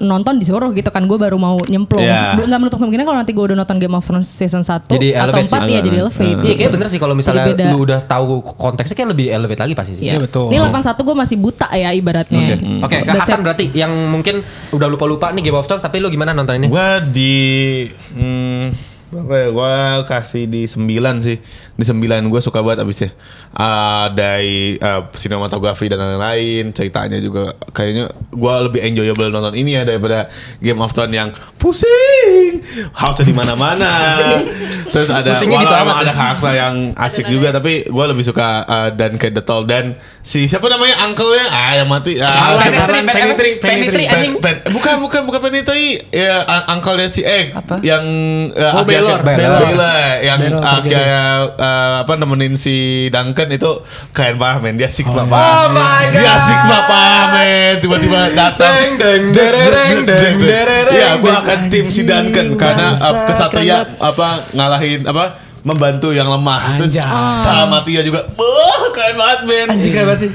nonton disuruh gitu kan, gue baru mau nyemplung. Iya. Nggak menutup kemungkinan kalau nanti gue udah nonton Game of Thrones season 1 Jadi atau elevate 4 sih. ya jadi elevate. Iya kayak bener sih kalau misalnya Jadi beda. lu udah tahu konteksnya kayak lebih elevate lagi pasti sih. Iya betul. Ini 81 gue masih buta ya ibaratnya. Oke, ke That's Hasan it. berarti yang mungkin udah lupa-lupa nih Game of Thrones, tapi lu gimana nonton ini? Gua gua kasih di 9 sih. Di 9 gua suka banget abisnya. Dari sinematografi dan lain-lain, ceritanya juga kayaknya gua lebih enjoyable nonton ini ya daripada Game of Thrones yang pusing. Harusnya di mana-mana. Terus ada Pusingnya gitu emang amat ada ya. karakter yang asik juga, tapi gua lebih suka dan kayak The Toll dan si siapa namanya uncle-nya yang mati. Penitri anjing. Bukan Penitri ya, uncle-nya si Egg yang Bella Baylor yang kayak nemenin si Duncan itu keren banget men. Dia asik banget. Oh my God. Dia asik banget men. Tiba-tiba datang. Iya, gue akan tim si Duncan karena kesatria ngalahin membantu yang lemah. Terus cara matinya juga keren banget men. Anjing keren banget sih.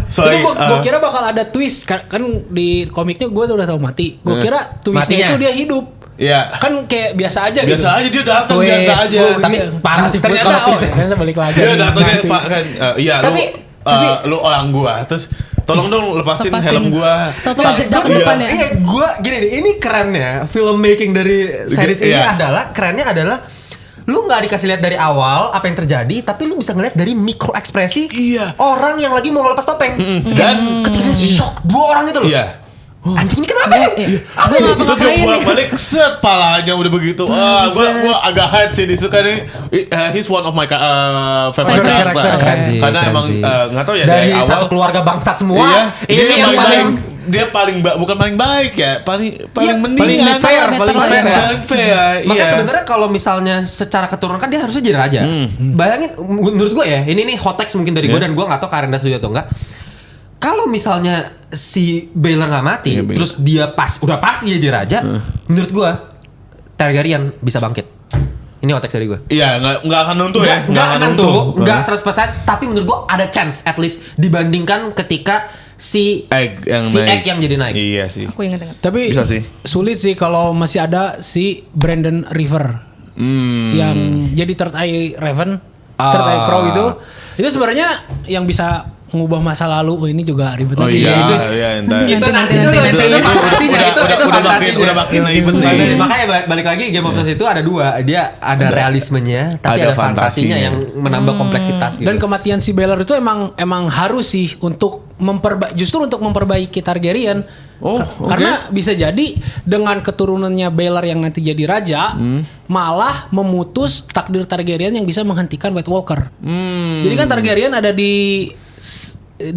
Sorry, gue kira bakal ada twist kan di komiknya gue udah tahu mati. Gue kira twistnya itu dia hidup. Iya. Kan kayak biasa aja gitu. Biasa aja dia datang biasa aja. Tapi parah sih Ternyata balik lagi. Dia datangnya Pak kan. Iya lu orang gua. Terus tolong dong lepasin helm gua. Tahu-tahu jedak ke depan ya. Gue gini nih, ini kerennya filmmaking dari series ini kerennya adalah lu nggak dikasih lihat dari awal apa yang terjadi, tapi lu bisa ngeliat dari mikro ekspresi orang yang lagi mau ngelepas topeng. Dan ketika dia shock dua orang itu loh. Iya. Anjing ini kenapa nih? Apa ini? Terus dia bolak-balik set palanya udah begitu. Gua agak hype sih di situ kan. He's one of my favorite character. Karena emang nggak tahu ya dari awal satu keluarga bangsat semua. Ini yang paling dia paling bukan paling baik ya, paling mending paling fair. Maka sebenarnya kalau misalnya secara keturunan kan dia harusnya jadi raja. Bayangin menurut gue ya, ini hot takes mungkin dari gue dan gue nggak tahu Karenda setuju atau enggak. Kalau misalnya si Baylor nggak mati, terus dia udah pasti jadi raja, menurut gue Targaryen bisa bangkit. Ini hot takes dari gue. Iya, nggak akan nuntuh ya. Nggak akan nuntuh, nggak 100%. Tapi menurut gue ada chance, at least dibandingkan ketika si Egg yang jadi naik. Iya sih. Aku ingat. Tapi bisa sih. Sulit sih kalau masih ada si Brandon River yang jadi Third Eye Raven, Third Eye Crow itu sebenarnya yang bisa ngubah masa lalu. Ini juga ribet lagi. Iya, Itu fantasinya udah makin ribet sih. Makanya balik lagi Game of Thrones itu ada dua. Dia ada realismenya, tapi ada fantasinya yang menambah kompleksitas gitu. Dan kematian si Baylor itu emang harus sih untuk justru untuk memperbaiki Targaryen. Karena bisa jadi dengan keturunannya Baylor yang nanti jadi raja, malah memutus takdir Targaryen yang bisa menghentikan White Walker. Jadi kan Targaryen ada di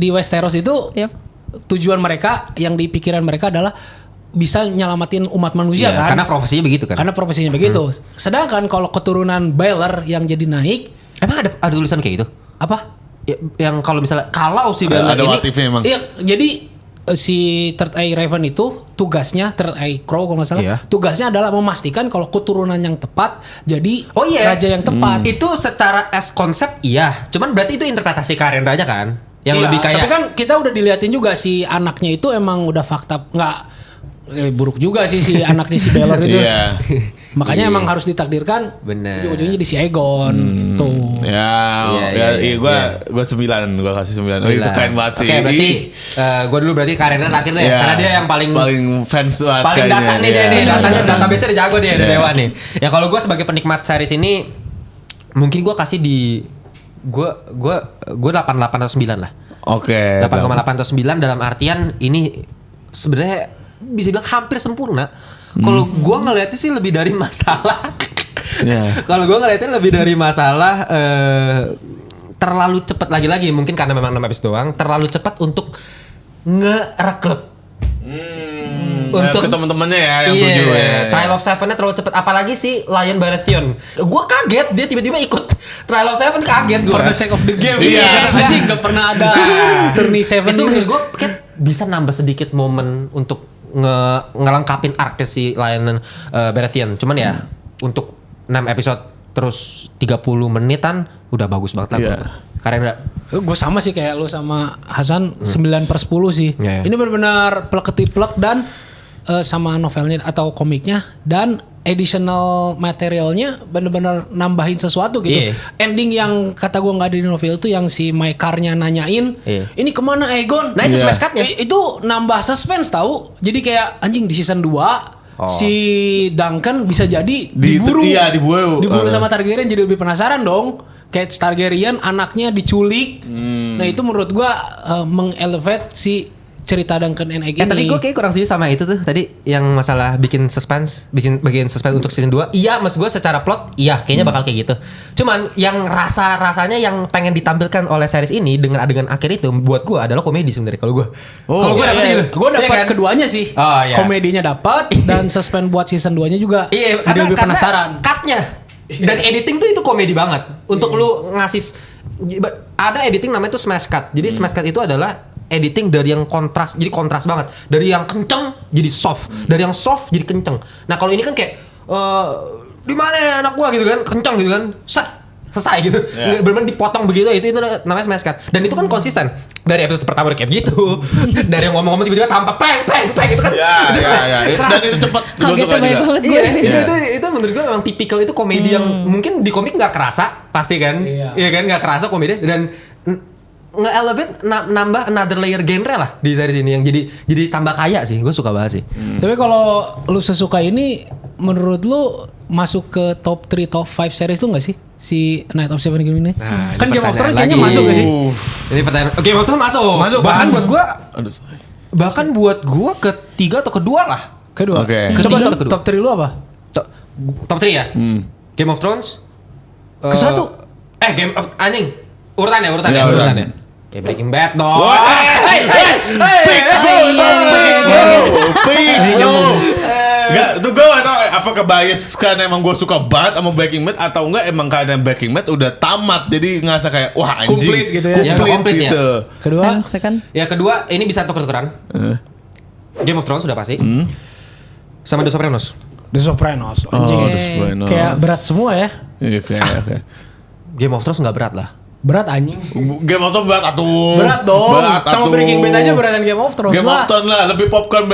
Westeros itu, tujuan mereka yang di pikiran mereka adalah bisa nyelamatin umat manusia kan? Karena profesinya begitu kan? Karena profesinya begitu. Sedangkan kalau keturunan Baylor yang jadi naik, emang ada tulisan kayak gitu? apa? Yang kalau misalnya si Baylor ada ini, motifnya emang. Iya, jadi si Third Eye Raven itu tugasnya, Third Eye Crow kalau nggak salah, tugasnya adalah memastikan kalau keturunan yang tepat jadi raja yang tepat. Itu secara konsep cuman berarti itu interpretasi Karenda aja kan? Yang lebih kayak. Tapi kan kita udah diliatin juga si anaknya itu emang udah fakta buruk juga sih si anaknya si Baylor itu. Makanya emang harus ditakdirkan. Bener. Ujung-ujungnya di si Aegon tuh. Gue 9, gue kasih 9. Itu keren banget sih. Oke, berarti gue dulu berarti Karenda terakhir deh. Karena dia yang paling fans banget paling kayaknya. data nih dia nih. Database-nya dia jago dia, dewa nih. Ya kalau gue sebagai penikmat series ini mungkin gue kasih di gue 8 atau 9 lah. Oke. 8,8 atau 9 dalam artian ini sebenarnya bisa bilang hampir sempurna. Kalau gue ngeliatnya sih lebih dari masalah. Kalau gue ngeliatnya lebih dari masalah terlalu cepat lagi mungkin karena memang 6 episode doang, terlalu cepat untuk ngerekrut. Untuk teman-temannya ya yang tujuh ya. Trial of Seven-nya terlalu cepat, apalagi si Lion Baratheon. Gue kaget dia tiba-tiba ikut Trial of Seven, kaget gue. For the sake of the game. Anjing gak pernah ada Tourney Seven itu ini. menurut gue kayak bisa nambah sedikit momen untuk ngelengkapin arc si Lion Baratheon. Cuman ya untuk 6 episode terus 30 menitan udah bagus banget lah. Karena gue sama sih kayak lu sama Hasan 9/10 sih. Ini benar-benar plek-ketiplek dan sama novelnya atau komiknya dan additional materialnya benar-benar nambahin sesuatu gitu. Ending yang kata gue nggak ada di novel itu yang si Mykarnya nanyain, ini kemana Aegon? Nah itu smash cut-nya. Itu nambah suspense tahu. Jadi kayak anjing di season 2 si Duncan bisa jadi diburu. Diburu sama Targaryen, jadi lebih penasaran dong. Kayak Targaryen anaknya diculik. Nah itu menurut gua mengelevate si cerita Duncan and Egg ini. Tapi gue kayak kurang setuju sama itu tuh tadi yang masalah bikin bagian suspense untuk season 2. Iya, maksud gue secara plot kayaknya bakal kayak gitu. Cuman yang rasanya yang pengen ditampilkan oleh series ini dengan adegan akhir itu buat gue adalah komedi sebenarnya kalau gue. Kalau gue dapat itu. Gue dapat keduanya sih. Komedinya dapat dan suspense buat season 2-nya juga. Iya, jadi lebih penasaran. Cut-nya Dan editing tuh itu komedi banget. Untuk lu ngasih ada editing namanya tuh smash cut. Jadi smash cut itu adalah editing dari yang kontras, jadi kontras banget. Dari yang kenceng jadi soft, dari yang soft jadi kenceng. Nah kalau ini kan kayak di mana ya anak gua gitu kan, kenceng gitu kan, selesai gitu. Benar-benar dipotong begitu, itu namanya smash cut. Dan itu kan konsisten. Dari episode pertama udah kayak gitu. Dari yang ngomong-ngomong tiba-tiba tanpa peng itu kan. Dan itu cepat. Kagetnya banyak banget gue. Itu menurut gue memang tipikal itu komedi yang mungkin di komik nggak kerasa pasti kan. Iya kan, nggak kerasa komedi dan nge-elevate nambah another layer genre lah di series ini yang jadi tambah kaya sih. Gue suka banget sih. Tapi kalau lu sesuka ini, menurut lu masuk ke top 3, top 5 series lu nggak sih? Si Night of Seven Kingdoms ini? Nah, Kan ini Game of Thrones pertanyaan kayaknya lagi. masuk gak sih? Ini pertanyaan. Game of Thrones masuk. Bahkan buat gua ketiga atau kedua lah. Kedua. Oke. Coba Ketiga atau kedua? top 3 lu apa? Top 3 ya? Game of Thrones. Kesatu. Game of anjing. Urutannya. Ya, urutan. Ya Breaking Bad dong. Enggak, tuh gue gak tau apakah bias karena emang gue suka banget sama Breaking Bad atau enggak emang karena Breaking Bad udah tamat jadi ngerasa kayak wah anjing. Komplit gitu ya. Ya, komplit ya. gitu. Kedua. And second. Ya kedua ini bisa tuker-tukeran. Game of Thrones sudah pasti. Sama The Sopranos. The Sopranos. Oh, Anjing. The Sopranos. Kayak berat semua ya. Iya kayak. Game of Thrones nggak berat lah. Berat anjing. Game of Thrones berat atuh. Berat dong. Sama atuh. Breaking Bad aja beratan Game of Thrones Game of Thrones lah lebih popcorn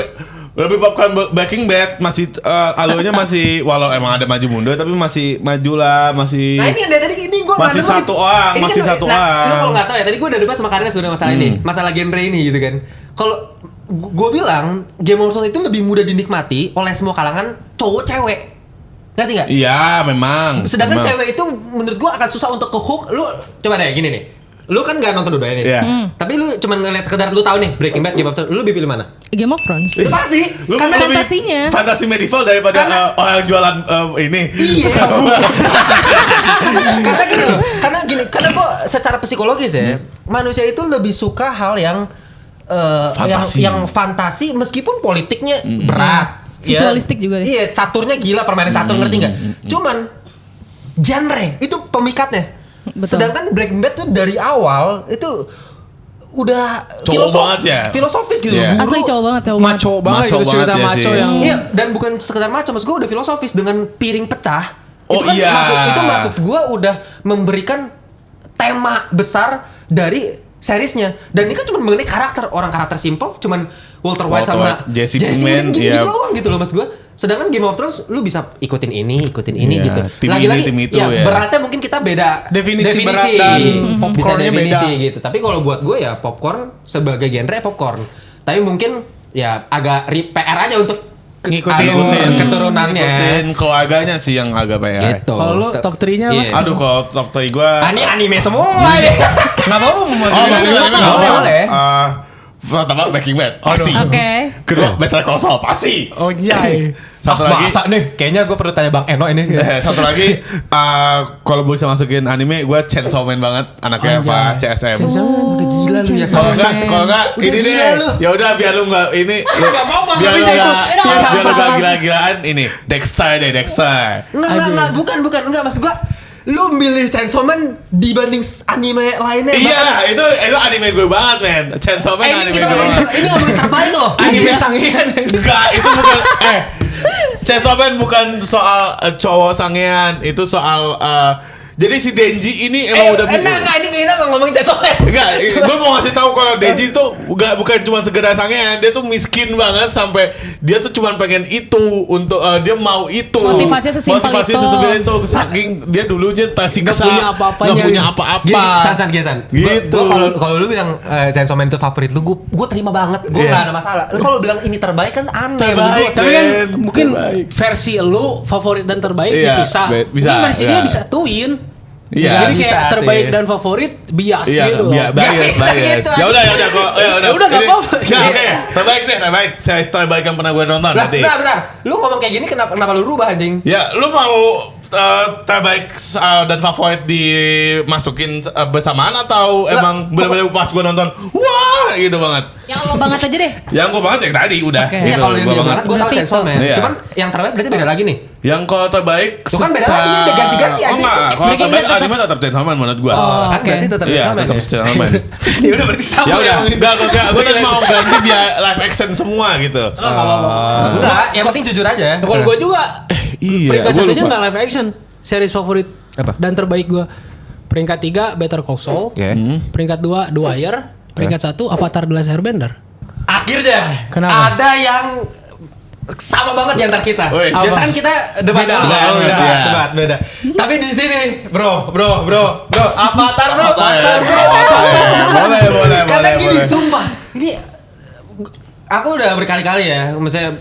Breaking Bad masih alurnya masih walau emang ada maju mundur tapi masih maju lah masih. Nah ini dari tadi ini gue masih satu orang, masih satu orang. Lu kalau nggak tahu ya tadi gue udah debat sama Karina sebenarnya masalah ini, masalah genre ini gitu kan. Kalau gue bilang Game of Thrones itu lebih mudah dinikmati oleh semua kalangan cowok cewek. Ngerti nggak? Iya memang. Sedangkan memang. cewek itu menurut gue akan susah untuk ke hook. Lu coba deh gini nih. Lu kan gak nonton dua-duanya nih. Iya. Tapi lu cuma ngeliat sekedar lu tahu nih Breaking Bad, Game of Thrones. Lu lebih pilih mana? Game of Thrones. Itu pasti. Lu Karena lebih fantasinya. fantasi medieval daripada orang jualan ini. Iya. Karena gini, karena gue secara psikologis ya, manusia itu lebih suka hal yang Fantasi. yang fantasi meskipun politiknya berat. Visualistik juga deh. Iya, caturnya gila, permainan catur ngerti nggak? Cuman genre itu pemikatnya. Betul. Sedangkan Breaking Bad tuh dari awal itu udah Cowok banget ya? filosofis gitu. Iya. Asli cowok banget. Maco banget Maco itu cerita banget ya maco sih. yang Iya, dan bukan sekedar maco, maksud gue udah filosofis dengan piring pecah. Oh, itu kan iya. maksud gue udah memberikan tema besar dari seriesnya. Dan ini kan cuma mengenai karakter simple, cuman Walter White sama Jesse Pinkman, gitu iya. doang gitu loh mas gue. Sedangkan Game of Thrones lu bisa ikutin ini Iya, gitu. tim Lagi-lagi ini, tim itu ya, ya. beratnya mungkin kita beda Definisi berat dan Bisa popcornnya definisi beda. gitu. Tapi kalau buat gue ya popcorn sebagai genre popcorn. Tapi mungkin ya agak PR aja untuk Ngikutin. keturunannya. Ngikutin keluarganya sih yang agak PR. Gitu. Kalau lu top 3-nya apa? Iya. Aduh kalau top 3 gue. Ini anime semua ini. Enggak apa-apa mau masukin boleh, anime. boleh. Boleh. Pertama Breaking Bad pasti. Oke. Kedua Better Call Saul pasti. Oh iya. Satu lagi. Masa nih, kayaknya gue perlu tanya Bang Eno ini. Satu lagi kalau bisa masukin anime gue Chainsaw Man banget anaknya Pak CSM. Udah gila lu ya. Kalau enggak Udah ini gila deh. lu. Ya udah biar lu enggak ini biar lu enggak gila-gilaan ini Dexter. Enggak, bukan, maksud gue lu milih Chainsaw Man dibanding anime lainnya. Iya, itu anime gue banget, men. Chainsaw Man anime gue banget. Ini ngomongin terbaik loh. Anime sangian. Enggak, itu bukan Chainsaw Man bukan soal cowok sangean, itu soal jadi si Denji ini emang udah Enggak, ini kayaknya nggak ngomongin Chainsaw Man. Enggak, gue mau ngasih tahu kalau Denji tuh bukan cuma sekedar sangean, dia tuh miskin banget sampai dia tuh cuma pengen itu untuk dia mau itu. Motivasinya sesimpel itu. Saking dia dulunya tersiksa, Nggak punya apa-apanya nggak punya gitu. apa-apa. San. Gitu. Kalau lu bilang Chainsaw Man itu favorit lu, gue terima banget. Gue Iya. nggak ada masalah. Lu kalau bilang ini terbaik kan aneh. Terbaik. menurut Tapi kan Ben, mungkin terbaik. versi lu favorit dan terbaik Iya, bisa. bisa, Mungkin versi iya. dia disatuin. Iya, Jadi bisa kayak terbaik sih. dan favorit bias Iya, gitu loh. bias. gitu. Ya udah kok. Ya Ya udah, nggak Ini- apa-apa. Nggak, oke. Terbaik. Saya terbaik yang pernah gue nonton Lah, nanti. bentar. Lu ngomong kayak gini kenapa lu rubah anjing? Ya, lu mau terbaik dan favorit dimasukin bersamaan atau emang benar-benar pas gue nonton wah gitu banget? Yang lo banget aja deh. Yang gue banget yang tadi udah. Oke. Gitu, Ya kalau gua dia banget gue tau Berarti Chainsaw Man. Iya. Cuman yang terbaik berarti beda lagi nih. Yang kalau terbaik Itu kan beda lagi, ini udah ganti-ganti aja. Oh enggak, kalau Breaking terbaik Bad tetap- anime tetap Chainsaw Man menurut gue. Kan oke. berarti tetap Iya, Chainsaw Man tetap ya. Chainsaw Man. Ya udah berarti sama. Ya udah, gue tadi mau ganti biar live action semua gitu. Enggak, yang penting jujur aja. Kalau gue juga Iya, peringkat gua satu aja lupa. nggak live action. Series favorit Apa? dan terbaik gue. Peringkat 3 Better Call Saul. Oke. Peringkat 2 The Wire. Peringkat 1 Avatar The Last Airbender. Akhirnya Kenapa? ada yang sama banget di antara kita. Wih. Biasanya kan kita debat Beda. dulu kan, Iya. beda. Tapi di sini, bro, Avatar bro. Boleh. Karena gini, sumpah, ini aku udah berkali-kali ya, misalnya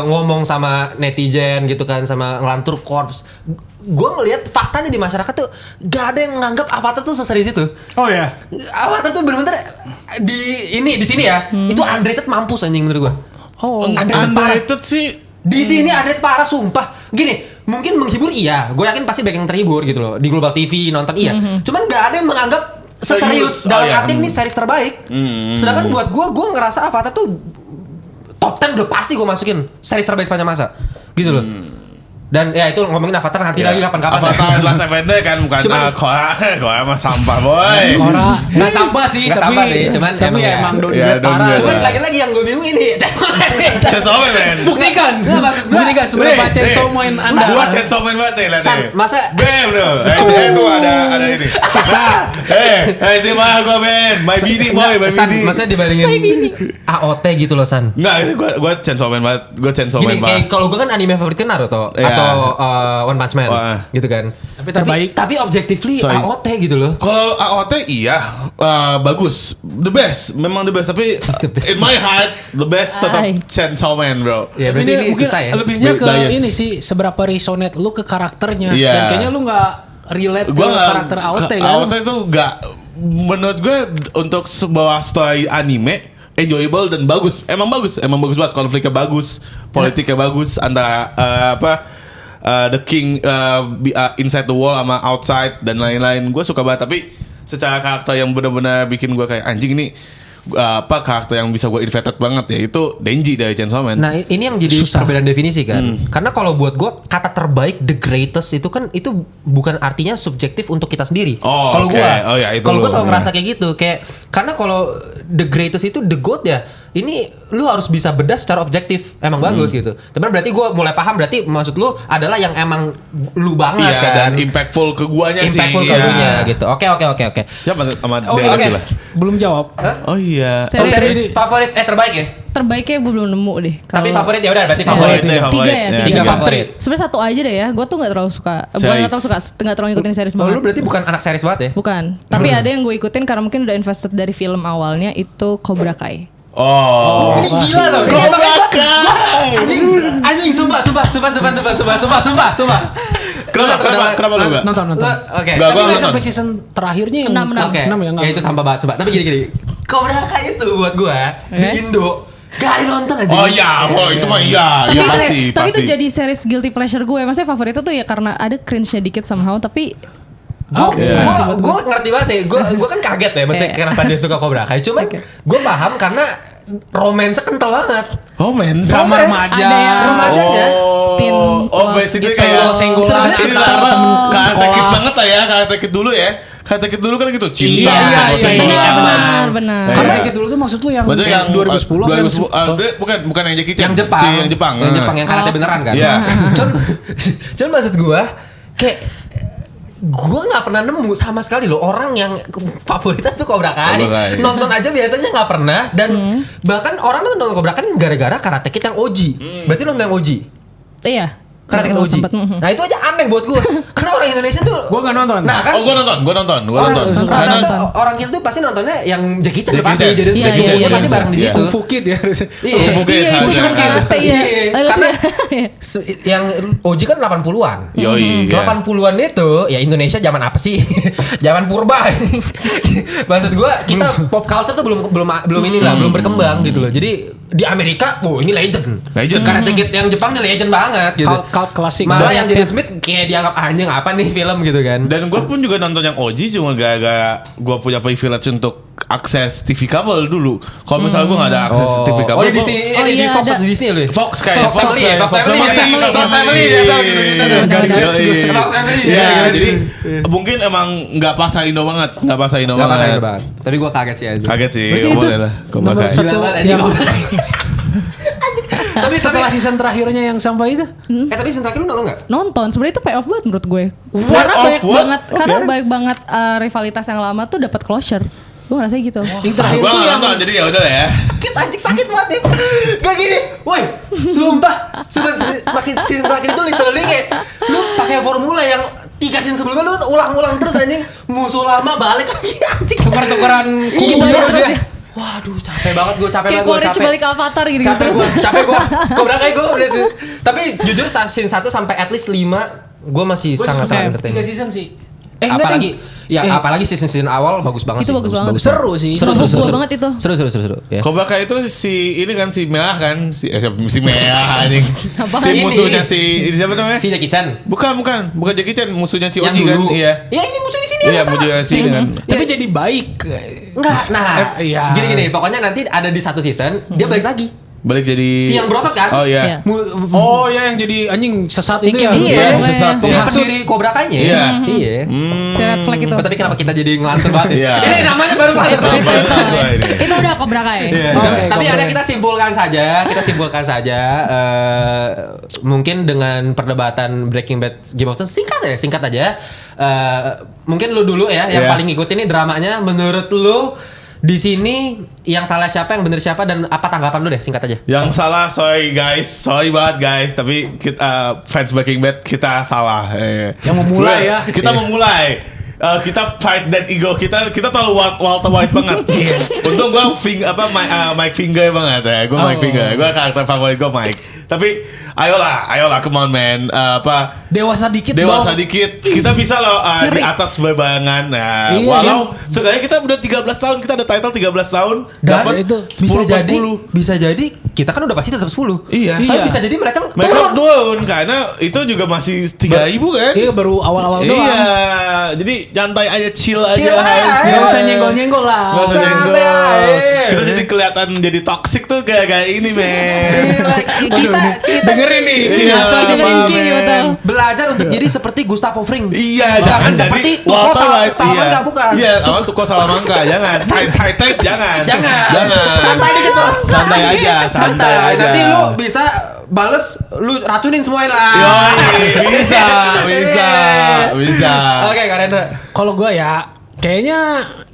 ngomong sama netizen gitu kan, sama ngelantur korps. Gue ngelihat faktanya di masyarakat tuh gak ada yang nganggap Avatar tuh seserius itu. Oh ya. Avatar tuh bener-bener di sini ya, itu underrated mampus anjing menurut gue. Oh. Underrated sih. Di sini underrated parah sumpah. Gini, mungkin menghibur iya, gue yakin pasti banyak yang terhibur gitu loh. Di Global TV nonton iya. Cuman gak ada yang menganggap seserius Serius. dalam Oh, iya. arti ini series terbaik. Sedangkan buat gue ngerasa Avatar tuh top 10 udah pasti gue masukin series terbaik sepanjang masa. Gitu loh. Dan ya itu ngomongin Avatar nanti lagi kapan-kapan. Avatar Last Airbender kan bukan Cuman- Korra mah sampah boy. Kora nggak sampah sih, Nggak tapi sampah sih, cuman tapi emang ya. emang Iya, downgrade parah. downgrade. Cuman lagi-lagi yang gue bingung ini. Chainsaw Man men. Buktikan, buktikan seberapa Chainsaw Man Anda. Gua Chainsaw Man banget nih lihat San, nih. masa Bam loh. Itu ada ini. Nah, si mah gua Ben. My bini boy, my San, bini. maksudnya dibandingin AOT gitu loh San. Enggak, itu gua Chainsaw Man banget. Gua Chainsaw Gini, Man kayak banget. kalau gue kan anime favorit kan Naruto Iya. atau One Punch Man Wah. gitu kan. Tapi terbaik. Tapi objectively Sorry. AOT gitu loh. Kalau AOT iya bagus, the best, memang the best. Tapi best. in my heart the best tetap Ay. Chainsaw Man bro. Ya Tapi berarti ini mungkin susah ya. lebihnya ke Bias. ini sih, seberapa resonate lu ke karakternya. Iya. Dan kayaknya lu nggak relate Gua ke nggak- karakter AOT ke kan. AOT itu nggak, menurut gue untuk sebuah story anime enjoyable dan bagus. Emang bagus banget. Konfliknya bagus, politiknya bagus antara the king inside the wall sama outside dan lain-lain. Gue suka banget. Tapi secara karakter yang benar-benar bikin gue kayak anjing ini karakter yang bisa gue invested banget ya itu Denji dari Chainsaw Man. Nah ini yang jadi perbedaan definisi kan. Karena kalau buat gue kata terbaik the greatest itu kan itu bukan artinya subjektif untuk kita sendiri. Oh, Kalau oke. gue, Oh, ya, itu kalau gue lu. selalu ngerasa kayak gitu. Kayak karena kalau the greatest itu the goat ya. Ini lu harus bisa bedah secara objektif. Emang bagus gitu. Tapi berarti gue mulai paham berarti maksud lu adalah yang emang lu banget Iya, kan. dan impactful ke guanya sih. Impactful ke iya. guanya gitu. Oke. Siapa sama Oke, dia oke. lah. Belum jawab. Oh iya. Series favorit terbaik ya? Terbaiknya gue belum nemu deh. Tapi Kalau- favorit ya udah berarti Iya. favorit. Favorit. Tiga ya, Ya. Tiga favorit. Sebenarnya satu aja deh ya. Gue tuh nggak terlalu suka. Bukan Series. nggak terlalu suka, nggak terlalu ngikutin series Oh, banget. lu berarti bukan anak series banget ya? Bukan. Tapi ada yang gue ikutin karena mungkin udah invested dari film awalnya itu Cobra Kai. Oh. Ini gila loh. Anjing sumpah. Kenapa lu enggak? Nonton. Oke. Enggak, Tapi gua nggak nonton. sampai season terakhirnya yang Enam. Oke. enam ya nggak. Ya itu sampah banget coba. Tapi gini. Cobra Kai itu buat gua di Indo gak ada nonton aja. Oh iya, itu mah iya. Iya pasti, Tapi itu pasti. jadi series guilty pleasure gue. Maksudnya favoritnya tuh ya karena ada cringe-nya dikit somehow. Tapi Gue ngerti banget ya. Gue kan kaget ya. Maksudnya kenapa dia suka Cobra Kai. Cuman gue paham karena romansnya kental banget. Oh men. Drama remaja. ada yang Remajanya. teen love basically gitu. kayak Senggol-senggolan Ini antar apa? temen Karate sekolah. Kid banget lah ya, Karate Kid dulu ya. Karate Kid dulu kan gitu, cinta. Iya, senggol-senggolan. Benar. Karena Iya. kayak dulu tuh maksud lu yang Betul yang 2010 apa yang 2010 bukan yang Jackie Chan. Yang Jepang. Si yang Jepang. Yang Jepang yang karate beneran kan. Iya. Cuman maksud gue kayak gue nggak pernah nemu sama sekali loh orang yang favoritnya tuh Cobra Kai. Cobra Kai. Nonton aja biasanya nggak pernah dan bahkan orang tuh nonton Cobra Kai gara-gara Karate Kid yang OG. Berarti nonton yang OG. Iya. Karate Kid OG. Sempet, Nah itu aja aneh buat gue. Karena orang Indonesia tuh Gua nggak nonton. Nah kan Oh, gua nonton. orang, Karena orang kita tuh pasti nontonnya yang Jackie Chan Jackie pasti Chan. jadi Iya, Jackie iya, Chan iya. pasti bareng di Iya. situ. Kung Fu Kid ya harusnya. Iya. Iya, itu Iya. cuma karate ya. Iya, karena yang OG kan 80-an. Yoi. 80-an itu ya Indonesia zaman apa sih? Zaman purba. Maksud gua kita pop culture tuh belum inilah, belum berkembang gitu loh. Jadi di Amerika, ini legend. Legend. Karate Kid yang Jepang nih legend banget gitu. Cult klasik. Malah yang Jaden Smith kayak dianggap anjing apa nih film gitu kan. Dan gue pun juga nonton yang OG cuma gara-gara gue punya privilege untuk akses TV kabel dulu. Kalau misalnya gue nggak ada akses TV kabel. Oh di Disney, Oh, di iya, Fox ada. atau Disney lu? Fox kayak Fox Family ya, Fox Family. Fox Family. Benar-benar. Fox Family. Ya, jadi mungkin emang nggak pas Indo banget, nggak pas Indo Gak banget. bang. Tapi gue kaget sih aja. Kaget sih, Berarti itu boleh lah. Kok nomor pakai. satu yang Tapi setelah season terakhirnya yang sampai itu. tapi season terakhir lu nonton nggak? Nonton sebenarnya itu payoff banget menurut gue. What Karena of banyak what? banget Okay. karena banyak banget rivalitas yang lama tuh dapat closure. Gue ngerasa gitu. Yang terakhir Gue tuh nggak yang nonton, jadi ya udah lah ya. Sakit banget ya. Gak gini. Woi, sumpah makin scene terakhir itu literally kayak lu pakai formula yang 3 scene sebelumnya lu ulang-ulang terus anjing. Musuh lama balik lagi anjing. tuker-tukeran Gitu kubu aja terus terus ya. ya. Waduh, capek banget gue, capek Kayak banget gue, Courage capek. balik Avatar gitu-gitu Capek terus. gue, capek gue. Cobra Kai gue udah sih. Tapi jujur saat scene 1 sampai at least 5 gue masih sangat-sangat 3 entertaining. season sih. Apalagi apalagi season awal bagus banget Itu sih. bagus banget. Seru sih. Seru banget itu. Seru ya. Cobra Kai itu si ini kan si Merah kan si Merah anjing. Apaan Si ini? musuhnya si siapa namanya? Si Jackie Chan. Bukan Jackie Chan, musuhnya si Yang Oji kan. dulu. Iya. Ya ini musuh di sini Iya, yang sama. musuhnya si kan. Tapi jadi baik. Enggak, nah iya. gini, pokoknya nanti ada di satu season, dia balik lagi. Balik jadi Si yang berotot kan? Oh iya. Iya. Oh ya yang jadi anjing sesat itu ya. Yang Iya, Iya, sesat. si Iya. pendiri Cobra Kai-nya. Iya. Iya. Si Red Flag itu. Tapi kenapa kita jadi ngelantur banget? Iya. Ini namanya baru ngelantur. Itu. Itu udah Cobra Kai. Iya. Oke, Tapi Cobra ada Kai. kita simpulkan saja mungkin dengan perdebatan Breaking Bad Game of Thrones singkat aja. Mungkin lu dulu ya yang Iya. paling ngikutin nih dramanya. Menurut lu di sini yang salah siapa, yang bener siapa, dan apa tanggapan lu deh, singkat aja. Yang salah sorry banget guys, tapi kita fans Breaking Bad kita salah. Yang memulai ya. Kita memulai. Kita fight that ego kita terlalu Walter White banget. Untung gue Mike Finger banget ya. Gue Mike Finger. Gue karakter favorit gue Mike. Tapi ayolah, come on man. Dewasa dikit Dewasa dong. dikit. Kita bisa loh di atas berbarengan. Nah, Iya. walau sebenarnya kita udah 13 tahun, kita ada title 13 tahun. Dan Dapat itu bisa jadi kita kan udah pasti tetap 10. Iya. Tapi Iya. bisa jadi mereka turun karena itu juga masih 3.000 kan? Iya baru awal-awal doang. Iya, jadi nyantai aja, chill Chill aja. aja. Gak usah nyenggol-nyenggol lah. Nggak usah Santai nyenggol. aja. Kita jadi kelihatan jadi toxic tuh gara-gara ini, men. kita Dengerin nih. Iya, Asal dengerin Pak, King men. betul. belajar untuk jadi seperti Gustavo Fring. Iya, Jangan jangan seperti jadi Tuko Walter White. Salamanca, bukan. Iya, awal Tuko Salamanca, jangan. Tight, jangan. Santai dikit terus. Santai aja, santai aja. Nanti lu bisa bales, lu racunin semuanya lah. Yoi, bisa. Oke, Kak Rendra. Kalau gue ya kayaknya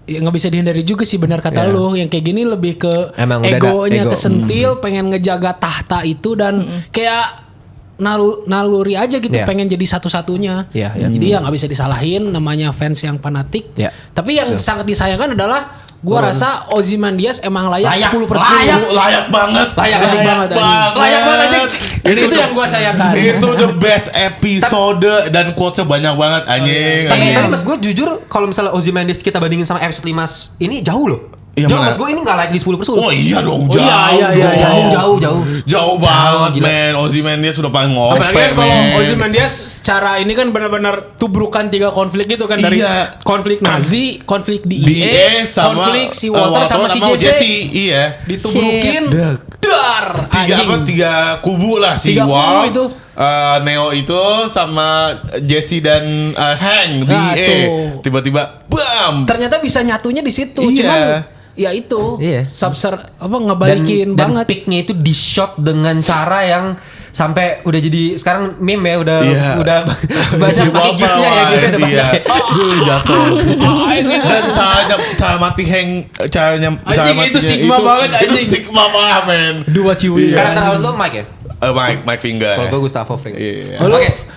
ya nggak bisa dihindari juga sih, benar kata Iya. lu, yang kayak gini lebih ke Emang udah ada egonya ego. kesentil, pengen ngejaga tahta itu dan kayak naluri aja gitu, Iya. pengen jadi satu-satunya. Iya, iya. Jadi ya nggak bisa disalahin, namanya fans yang fanatik. Iya. Tapi yang sangat disayangkan adalah gua rasa Ozymandias emang layak 10/10. Layak banget. Layak banget, anjing. Layak banget, anjing. Itu yang gua sayangkan. Itu the best episode dan quotesnya banyak banget anjing. Tapi mas gue jujur, kalau misalnya Ozymandias kita bandingin sama episode 5 ini jauh loh. Iya, Jauh mana? mas gue ini nggak layak di 10/10. Oh iya dong, Oh, jauh. iya, dong. jauh. Jauh banget, gila. men. Ozymandias sudah paling ngope, Apalagi kan kalau men. Ozymandias secara ini kan benar-benar tubrukan 3 konflik itu kan, dari Iya. konflik Nazi, konflik di DE sama konflik si Walter sama si Jesse. Iya. Ditubrukin dar. Tiga anjing. apa? Tiga kubu lah si 3 kubu Walt, itu. Neo itu sama Jesse dan Hank Nah, DE. tuh. Tiba-tiba bam. Ternyata bisa nyatunya di situ. Iya. Cuman ya itu Iya. ngebalikin dan banget. picknya itu di shot dengan cara yang sampai udah jadi sekarang meme ya, udah Iya. banyak Si pakai Walter gifnya ya gitu, udah White, iya. banyak. Duh, jatuh. Dan cara mati Hank, caranya Anjing, itu Sigma banget, Itu anjing. Sigma banget, men. Dua ciwi. Karakter awal lo Mike ya? Mike Finger. Kalau gue Gustavo Fring. Iya.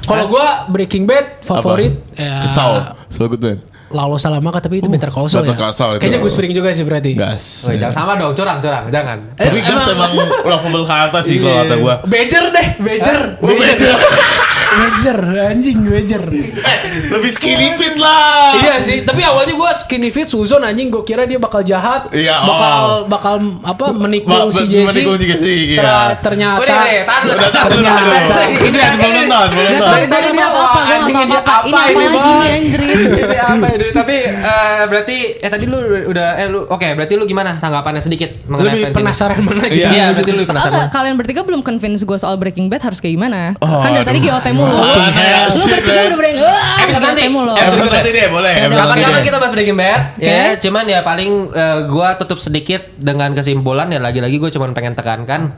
Kalau gua Breaking Bad favorit ya Saul Goodman. Lalo Salamanca, tapi itu Better Call Saul Better ya. Call Saul itu. Kayaknya Gus Fring juga sih berarti. Gas. Oh, jangan sama dong, curang, jangan. Tapi Gas emang lovable karakter sih kalau kata gua. Badger deh, Badger. Badger. Wager, anjing wager. Lebih skinny fit lah. Iya sih, tapi awalnya gue skinny fit Suzon anjing, gue kira dia bakal jahat, Iya, bakal apa menikung si Jesse. Menikung si Jesse, iya. Ternyata Udah deh, tahan lu. Ini ada belum nonton, belum Gak nonton. tau apa-apa, gue anjing, gak tau ini apa-apa. Ini apa apa ini, lagi Bos? nih anjrit? Ini apa ya? Tapi berarti tadi lu udah berarti lu gimana tanggapannya sedikit mengenai lebih fans ini? penasaran mana gitu. Iya, berarti lu penasaran. Enggak, kalian bertiga belum convince gue soal Breaking Bad harus kayak gimana? Oh, Kan dari tadi GOT mulu. Lu bertiga udah berani, Episode nanti. GOT mulu. Episode nanti deh, boleh. Kapan-kapan kita bahas Breaking Bad ya. Oke. Cuman ya paling gua tutup sedikit dengan kesimpulan ya lagi-lagi gue cuman pengen tekankan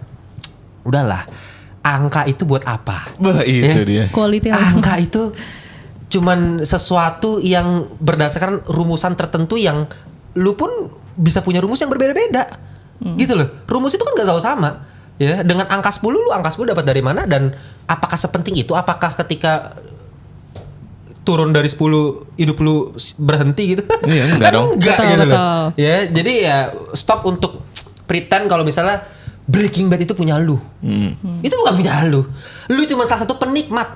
udahlah. Angka itu buat apa? Bah, itu dia. Quality Angka itu cuman sesuatu yang berdasarkan rumusan tertentu yang lu pun bisa punya rumus yang berbeda-beda. Gitu loh. Rumus itu kan gak selalu sama. Ya, dengan angka 10 lu angka 10 dapat dari mana dan apakah sepenting itu? Apakah ketika turun dari 10 hidup lu berhenti gitu? Iya, enggak Kan dong. enggak Betul, gitu loh. betul. Ya, jadi ya stop untuk pretend kalau misalnya Breaking Bad itu punya lu. Itu bukan punya lu. Lu cuma salah satu penikmat.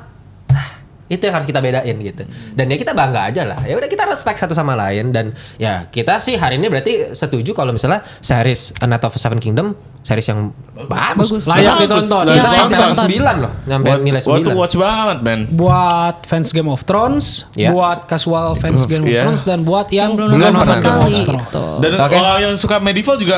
Nah, itu yang harus kita bedain gitu. Dan ya kita bangga aja lah. Ya udah kita respect satu sama lain dan ya kita sih hari ini berarti setuju kalau misalnya series A Night of the Seven Kingdom series yang bagus. Layak ditonton. Iya, Kita layak sampai ditonton. 9 loh, nyampe nilai 9. Watch banget, man. Buat fans Game of Thrones, Ya. buat casual fans Game of Iya. Thrones dan buat yang Belum Belum nonton sama pernah sekali. Game of Thrones. Gitu. Dan Oke. orang yang suka medieval juga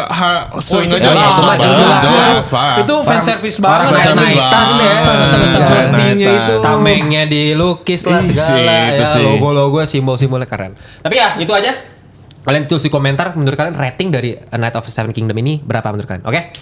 sering itu aja. jelas. nonton. Jelas. Pak. Itu fan service Orang banget. White Fan service Knight-an banget. ya. Betul. Joss-nya itu. Tamengnya dilukis lah Ih, segala sih, itu ya, sih. logo-logo simbol-simbolnya keren. Tapi ya itu aja. Kalian tulis di komentar menurut kalian rating dari A Night of the Seven Kingdom ini berapa menurut kalian? Oke?